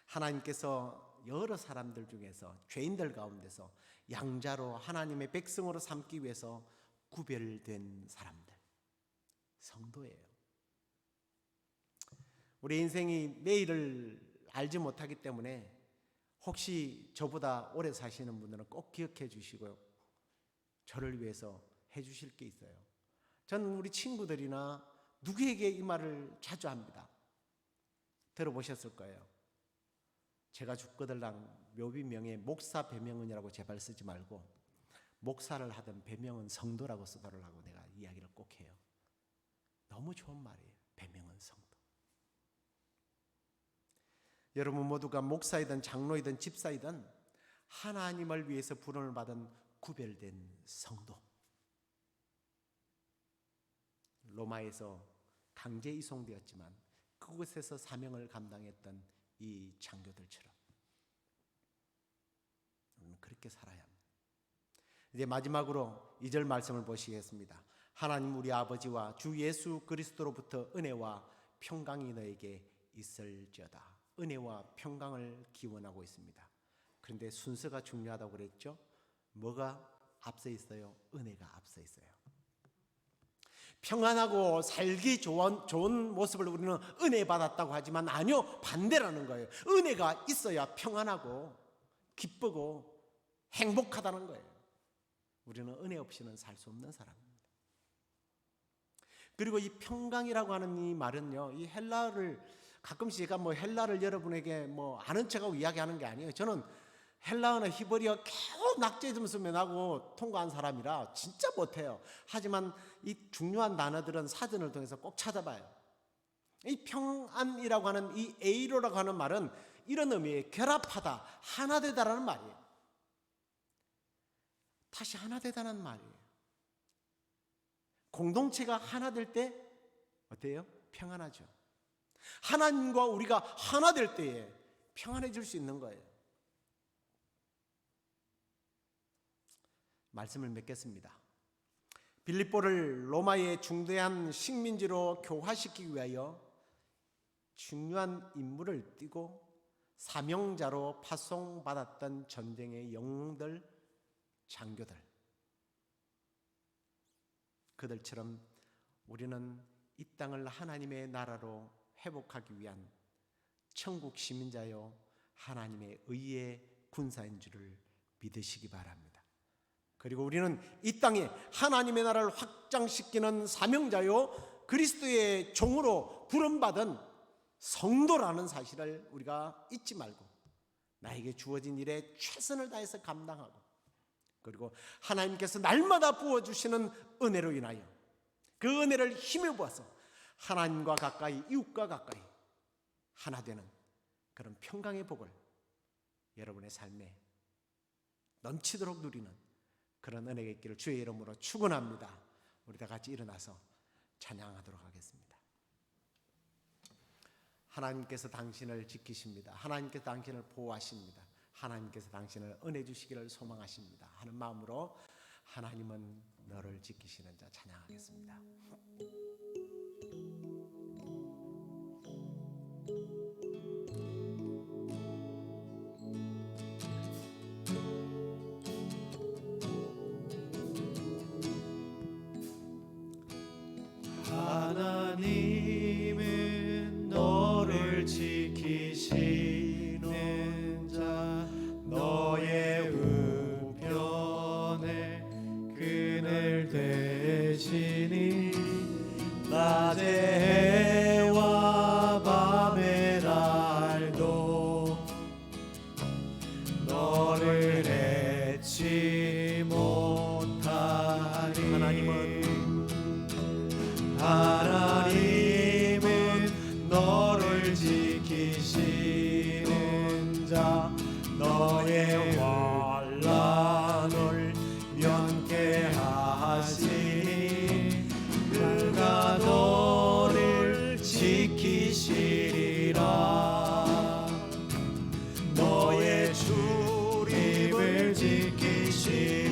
하나님께서 여러 사람들 중에서, 죄인들 가운데서 양자로 하나님의 백성으로 삼기 위해서 구별된 사람들, 성도예요. 우리 인생이 내일을 알지 못하기 때문에 혹시 저보다 오래 사시는 분들은 꼭 기억해 주시고요, 저를 위해서 해 주실 게 있어요. 저는 우리 친구들이나 누구에게 이 말을 자주 합니다. 들어보셨을 거예요. 제가 죽거들랑 묘비명에 목사 배명은이라고 제발 쓰지 말고 목사를 하든 배명은 성도라고 쓰도록 내가 이야기를 꼭 해요. 너무 좋은 말이에요. 배명은 성도. 여러분 모두가 목사이든 장로이든 집사이든 하나님을 위해서 부름을 받은 구별된 성도. 로마에서 강제 이송되었지만 그곳에서 사명을 감당했던 이 장교들처럼 우리는 그렇게 살아야 합니다. 이제 마지막으로 2절 말씀을 보시겠습니다. 하나님 우리 아버지와 주 예수 그리스도로부터 은혜와 평강이 너에게 있을지어다. 은혜와 평강을 기원하고 있습니다. 그런데 순서가 중요하다고 그랬죠? 뭐가 앞서 있어요? 은혜가 앞서 있어요. 평안하고 살기 좋은 모습을 우리는 은혜 받았다고 하지만 아니요, 반대라는 거예요. 은혜가 있어야 평안하고 기쁘고 행복하다는 거예요. 우리는 은혜 없이는 살 수 없는 사람입니다. 그리고 이 평강이라고 하는 이 말은요, 이 헬라어를 가끔씩 제가 헬라를 여러분에게 아는 척하고 이야기하는 게 아니에요. 저는 헬라어나 히브리어 계속 낙제 점수만 하고 통과한 사람이라 진짜 못해요. 하지만 이 중요한 단어들은 사전을 통해서 꼭 찾아봐요. 이 평안이라고 하는 이 에이로라고 하는 말은 이런 의미의 결합하다, 하나 되다라는 말이에요. 다시 하나 되다는 말이에요. 공동체가 하나 될 때 어때요? 평안하죠. 하나님과 우리가 하나 될 때에 평안해질 수 있는 거예요. 말씀을 맺겠습니다. 빌립보를 로마의 중대한 식민지로 교화시키기 위하여 중요한 임무를 띠고 사명자로 파송받았던 전쟁의 영웅들, 장교들, 그들처럼 우리는 이 땅을 하나님의 나라로 회복하기 위한 천국 시민자요 하나님의 의의 군사인 줄을 믿으시기 바랍니다. 그리고 우리는 이 땅에 하나님의 나라를 확장시키는 사명자요 그리스도의 종으로 부름받은 성도라는 사실을 우리가 잊지 말고 나에게 주어진 일에 최선을 다해서 감당하고, 그리고 하나님께서 날마다 부어주시는 은혜로 인하여 그 은혜를 힘입어서 하나님과 가까이, 이웃과 가까이 하나 되는 그런 평강의 복을 여러분의 삶에 넘치도록 누리는 그런 은혜가 있기를 주의 이름으로 축원합니다. 우리 다 같이 일어나서 찬양하도록 하겠습니다. 하나님께서 당신을 지키십니다. 하나님께서 당신을 보호하십니다. 하나님께서 당신을 은혜 주시기를 소망하십니다 하는 마음으로 하나님은 너를 지키시는 자 찬양하겠습니다. 하나님은 너를 지키시는 자, 너의 우편에 그늘 되시니 낮에 해와 밤의 날도 너를 해치 못하리. 하나님은 너를 지키시는 자, 너의 환난을 면케하시니 그가 너를 지키시리라. 너의 출입을 지키시리라.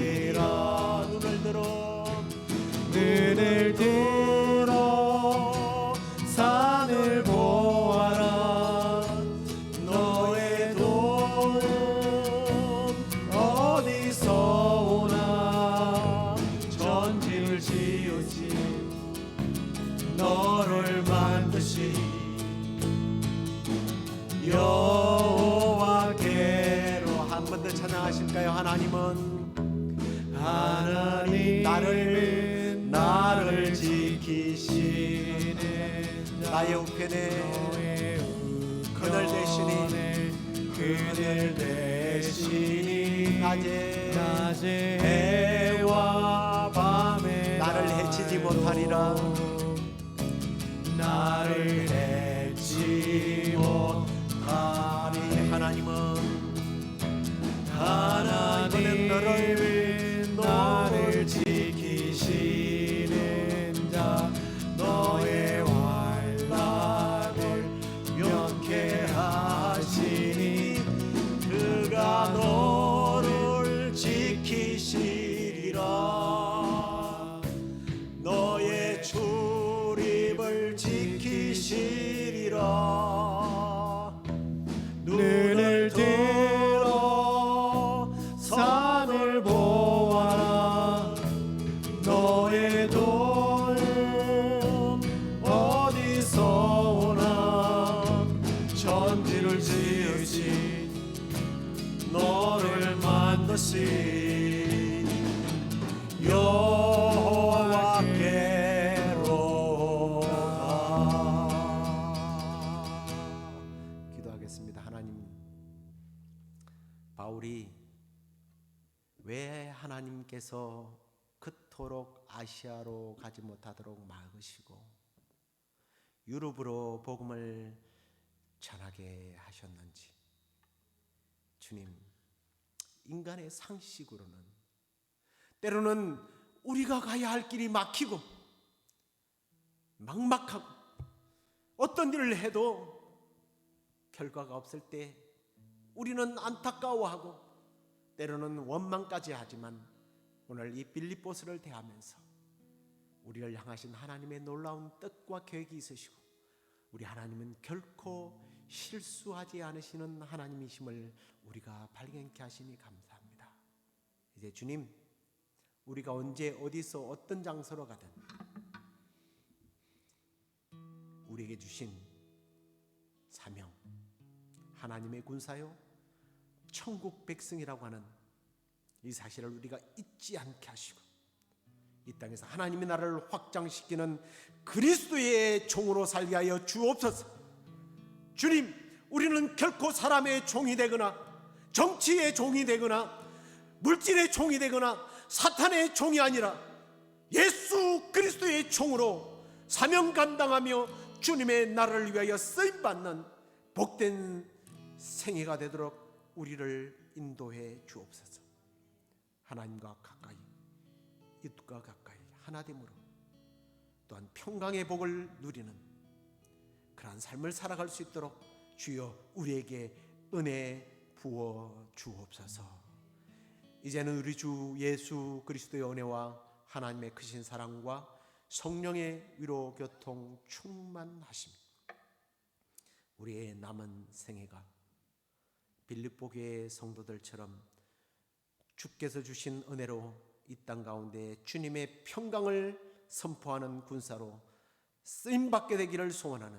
눈을 들어 산을 보아라. 너의 도움 어디서 오나. 전지를 지으신 너를 만드신 여호와께로. 한 번 더 찬양하실까요? 하나님은 나를 지키시는 나의 우편에 그늘 대시니 낮에 해와 밤에 나를 해치지 못하리라. 나를 해치 못하리. 하나님은 너를 지키시는 자, 너의 환난을 면케하시니 그가 너를 지키시리라. 너의 출입을 지키시리라. 눈을 들어 산을 보아라. 너의 도움 어디서 오나. 천지를 지으신 너를 만드신 여호와께로다. 바울이 왜 하나님께서 그토록 아시아로 가지 못하도록 막으시고 유럽으로 복음을 전하게 하셨는지, 주님, 인간의 상식으로는 때로는 우리가 가야 할 길이 막히고 막막하고 어떤 일을 해도 결과가 없을 때 우리는 안타까워하고 때로는 원망까지 하지만 오늘 이 빌립보서를 대하면서 우리를 향하신 하나님의 놀라운 뜻과 계획이 있으시고 우리 하나님은 결코 실수하지 않으시는 하나님이심을 우리가 발견케 하시니 감사합니다. 이제 주님, 우리가 언제 어디서 어떤 장소로 가든 우리에게 주신 사명, 하나님의 군사요 천국 백성이라고 하는 이 사실을 우리가 잊지 않게 하시고 이 땅에서 하나님의 나라를 확장시키는 그리스도의 종으로 살게 하여 주옵소서. 주님, 우리는 결코 사람의 종이 되거나 정치의 종이 되거나 물질의 종이 되거나 사탄의 종이 아니라 예수 그리스도의 종으로 사명 감당하며 주님의 나라를 위하여 쓰임받는 복된 생애가 되도록 우리를 인도해 주옵소서. 하나님과 가까이, 이웃과 가까이 하나됨으로 또한 평강의 복을 누리는 그러한 삶을 살아갈 수 있도록 주여 우리에게 은혜 부어 주옵소서. 이제는 우리 주 예수 그리스도의 은혜와 하나님의 크신 사랑과 성령의 위로 교통 충만하심, 우리의 남은 생애가 빌립보 교회 성도들처럼 주께서 주신 은혜로 이 땅 가운데 주님의 평강을 선포하는 군사로 쓰임받게 되기를 소원하는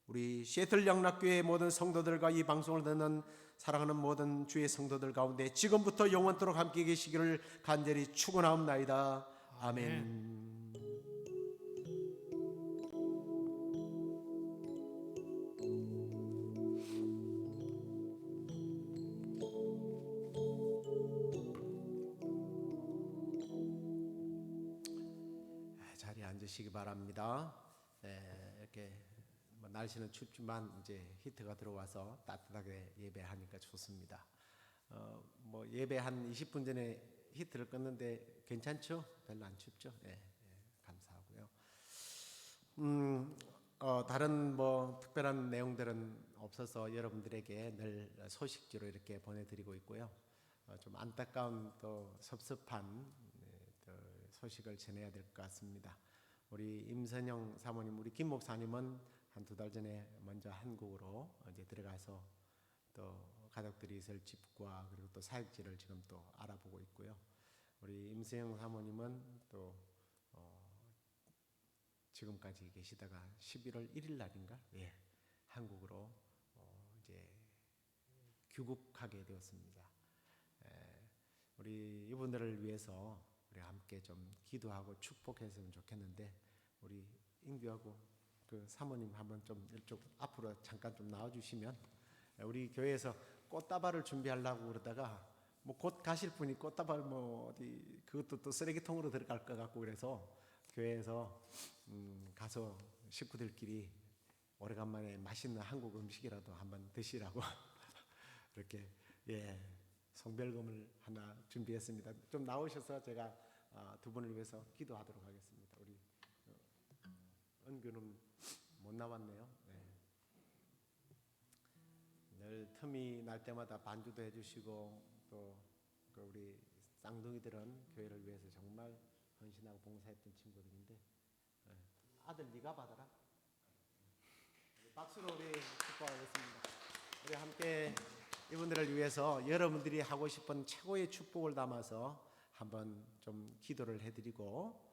우리 시애틀 양락교회 모든 성도들과 이 방송을 듣는 사랑하는 모든 주의 성도들 가운데 지금부터 영원토록 함께 계시기를 간절히 축원하옵나이다. 아멘. 자리에 앉으시기 바랍니다. 이렇게 날씨는 춥지만 이제 히트가 들어와서 따뜻하게 예배하니까 좋습니다. 예배 한 20분 전에 히트를 껐는데 괜찮죠? 별로 안 춥죠? 감사하고요. 다른 특별한 내용들은 없어서 여러분들에게 늘 소식지로 이렇게 보내드리고 있고요. 좀 안타까운 또 섭섭한 또 소식을 전해야 될 것 같습니다. 우리 임선영 사모님, 우리 김 목사님은 한 2달 전에 먼저 한국으로 이제 들어가서 또 가족들이 있을 집과 그리고 또 사역지를 지금 또 알아보고 있고요. 우리 임선영 사모님은 또 지금까지 계시다가 11월 1일 날인가 한국으로 이제 귀국하게 되었습니다. 우리 이분들을 위해서 우리 함께 좀 기도하고 축복했으면 좋겠는데 우리 인규하고 그 사모님 한번 좀 이쪽 앞으로 잠깐 좀 나와주시면, 우리 교회에서 꽃다발을 준비하려고 그러다가 곧 가실 분이 꽃다발 어디 그것도 또 쓰레기통으로 들어갈 것 같고 그래서 교회에서 가서 식구들끼리 오래간만에 맛있는 한국 음식이라도 한번 드시라고 이렇게 성별금을 하나 준비했습니다. 좀 나오셔서 제가 두 분을 위해서 기도하도록 하겠습니다. 우리 은규는 못 나왔네요. 늘 틈이 날 때마다 반주도 해주시고 또 우리 쌍둥이들은 교회를 위해서 정말 헌신하고 봉사했던 친구들인데 아들 네가 받아라. 박수로 우리 축복하겠습니다. 우리 함께 이분들을 위해서 여러분들이 하고 싶은 최고의 축복을 담아서 한번 좀 기도를 해드리고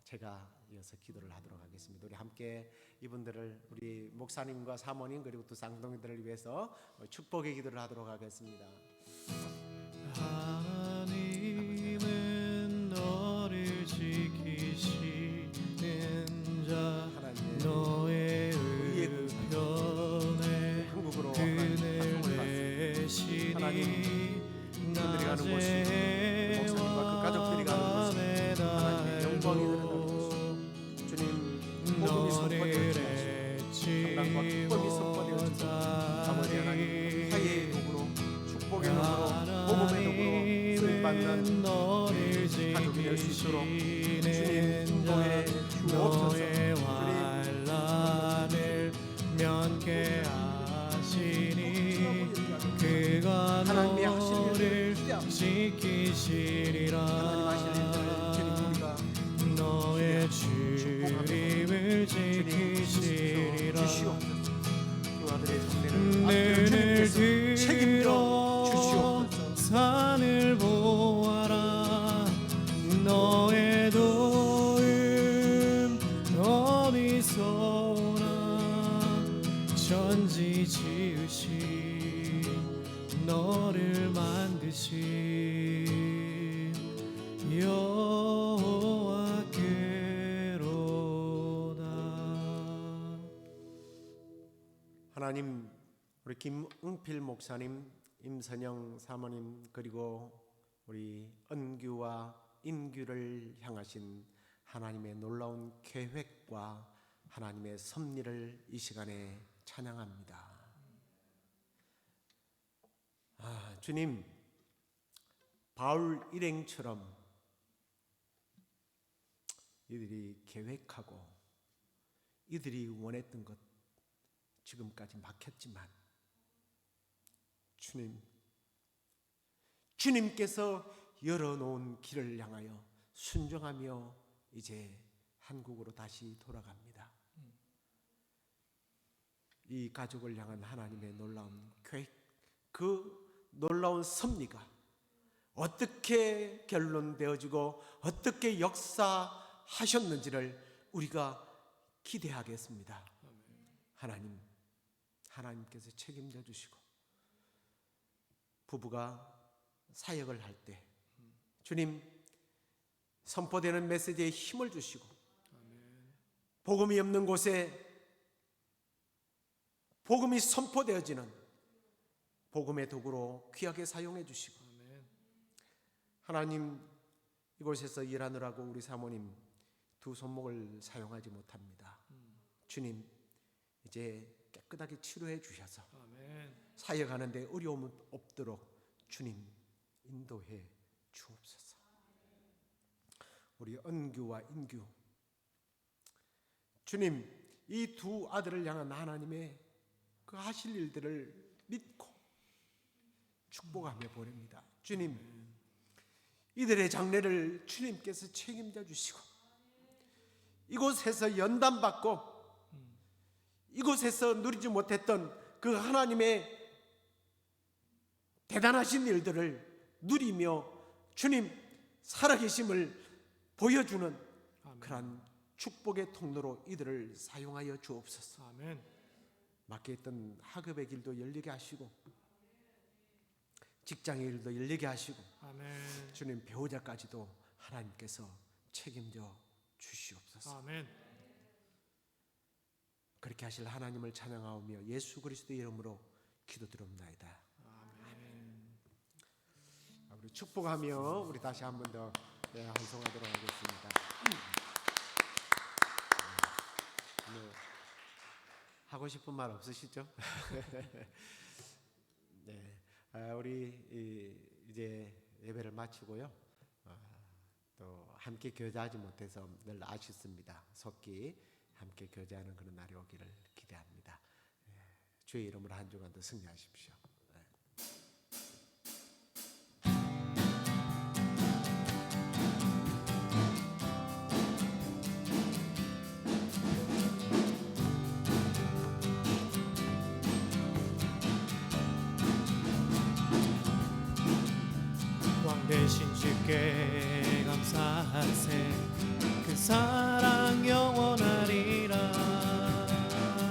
제가 이어서 기도를 하도록 하겠습니다. 우리 함께 이분들을 우리 목사님과 사모님 그리고 또 쌍둥이들을 위해서 축복의 기도를 하도록 하겠습니다. 하나님은 너를 지키시는 자 너의 우편에 한국으로 그늘 내시니 복음이 선포되어지게 하시고 평강과 기쁨이 선포되어지고 아버지 하나님 화해의 도구로 축복의 도구로 복음의 도구로 쓰임받는 가족이 될 수 있도록 주님 인도해 주옵소서. 환란을 면케하시니 그가 하나님의 하실 너를 일들을 기대하고 지키시리라. 하나님 하실 일들을 주님 우리가 너의 주님을 지키시리라. 주시옵소서. 그 아들의 상대를 눈을 주님께서 책임져 주시옵소서. 들어 산을 보아라. 너의 도움 어디서 오나. 천지 지으신 너를 만드신 여호와께로다. 하나님, 우리 김응필 목사님, 임선영 사모님, 그리고 우리 은규와 인규를 향하신 하나님의 놀라운 계획과 하나님의 섭리를 이 시간에 찬양합니다. 주님, 바울 일행처럼 이들이 계획하고 이들이 원했던 것 지금까지 막혔지만 주님께서 열어놓은 길을 향하여 순종하며 이제 한국으로 다시 돌아갑니다. 이 가족을 향한 하나님의 놀라운 계획, 그 놀라운 섭리가 어떻게 결론되어지고 어떻게 역사하셨는지를 우리가 기대하겠습니다. 하나님께서 책임져 주시고 부부가 사역을 할 때 주님 선포되는 메시지에 힘을 주시고 복음이 없는 곳에 복음이 선포되어지는 복음의 도구로 귀하게 사용해 주시고 하나님, 이곳에서 일하느라고 우리 사모님 두 손목을 사용하지 못합니다. 주님, 이제 깨끗하게 치료해 주셔서 사역하는데 어려움 없도록 주님 인도해 주옵소서. 우리 은규와 인규, 주님, 이 두 아들을 향한 하나님의 그 하실 일들을 믿고 축복하며 보냅니다. 주님, 이들의 장래를 주님께서 책임져 주시고 이곳에서 연단받고 이곳에서 누리지 못했던 그 하나님의 대단하신 일들을 누리며 주님 살아계심을 보여주는 그러한 축복의 통로로 이들을 사용하여 주옵소서. 맡겨있던 학업의 길도 열리게 하시고 직장의 일도 열리게 하시고 주님 배우자까지도 하나님께서 책임져 주시옵소서. 그렇게 하실 하나님을 찬양하오며 예수 그리스도의 이름으로 기도드립나이다. 우리 축복하며 우리 다시 한 번 더 한송하도록 하겠습니다. 하고 싶은 말 없으시죠? 네, 우리 이제 예배를 마치고요. 또 함께 교제하지 못해서 늘 아쉽습니다. 속히 함께 교제하는 그런 날이 오기를 기대합니다. 주의 이름으로 한 주간도 승리하십시오. 대신 주께 감사하세. 그 사랑 영원하리라.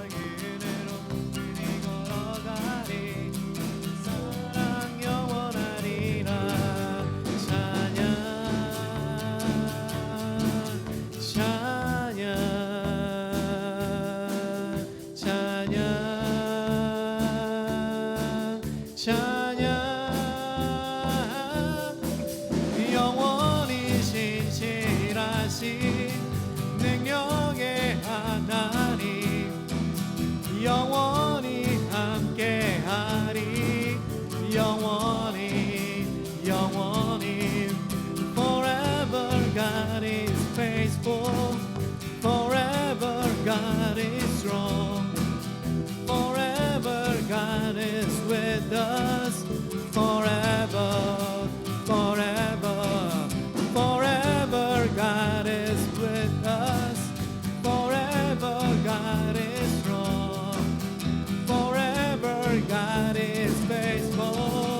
그대로 우리 걸어가리. 그 사랑 영원하리라. 찬양 찬양 찬양 찬양 영원히 신실하신 God is strong. Forever God is with us. Forever, forever, forever God is with us. Forever God is strong. Forever God is faithful.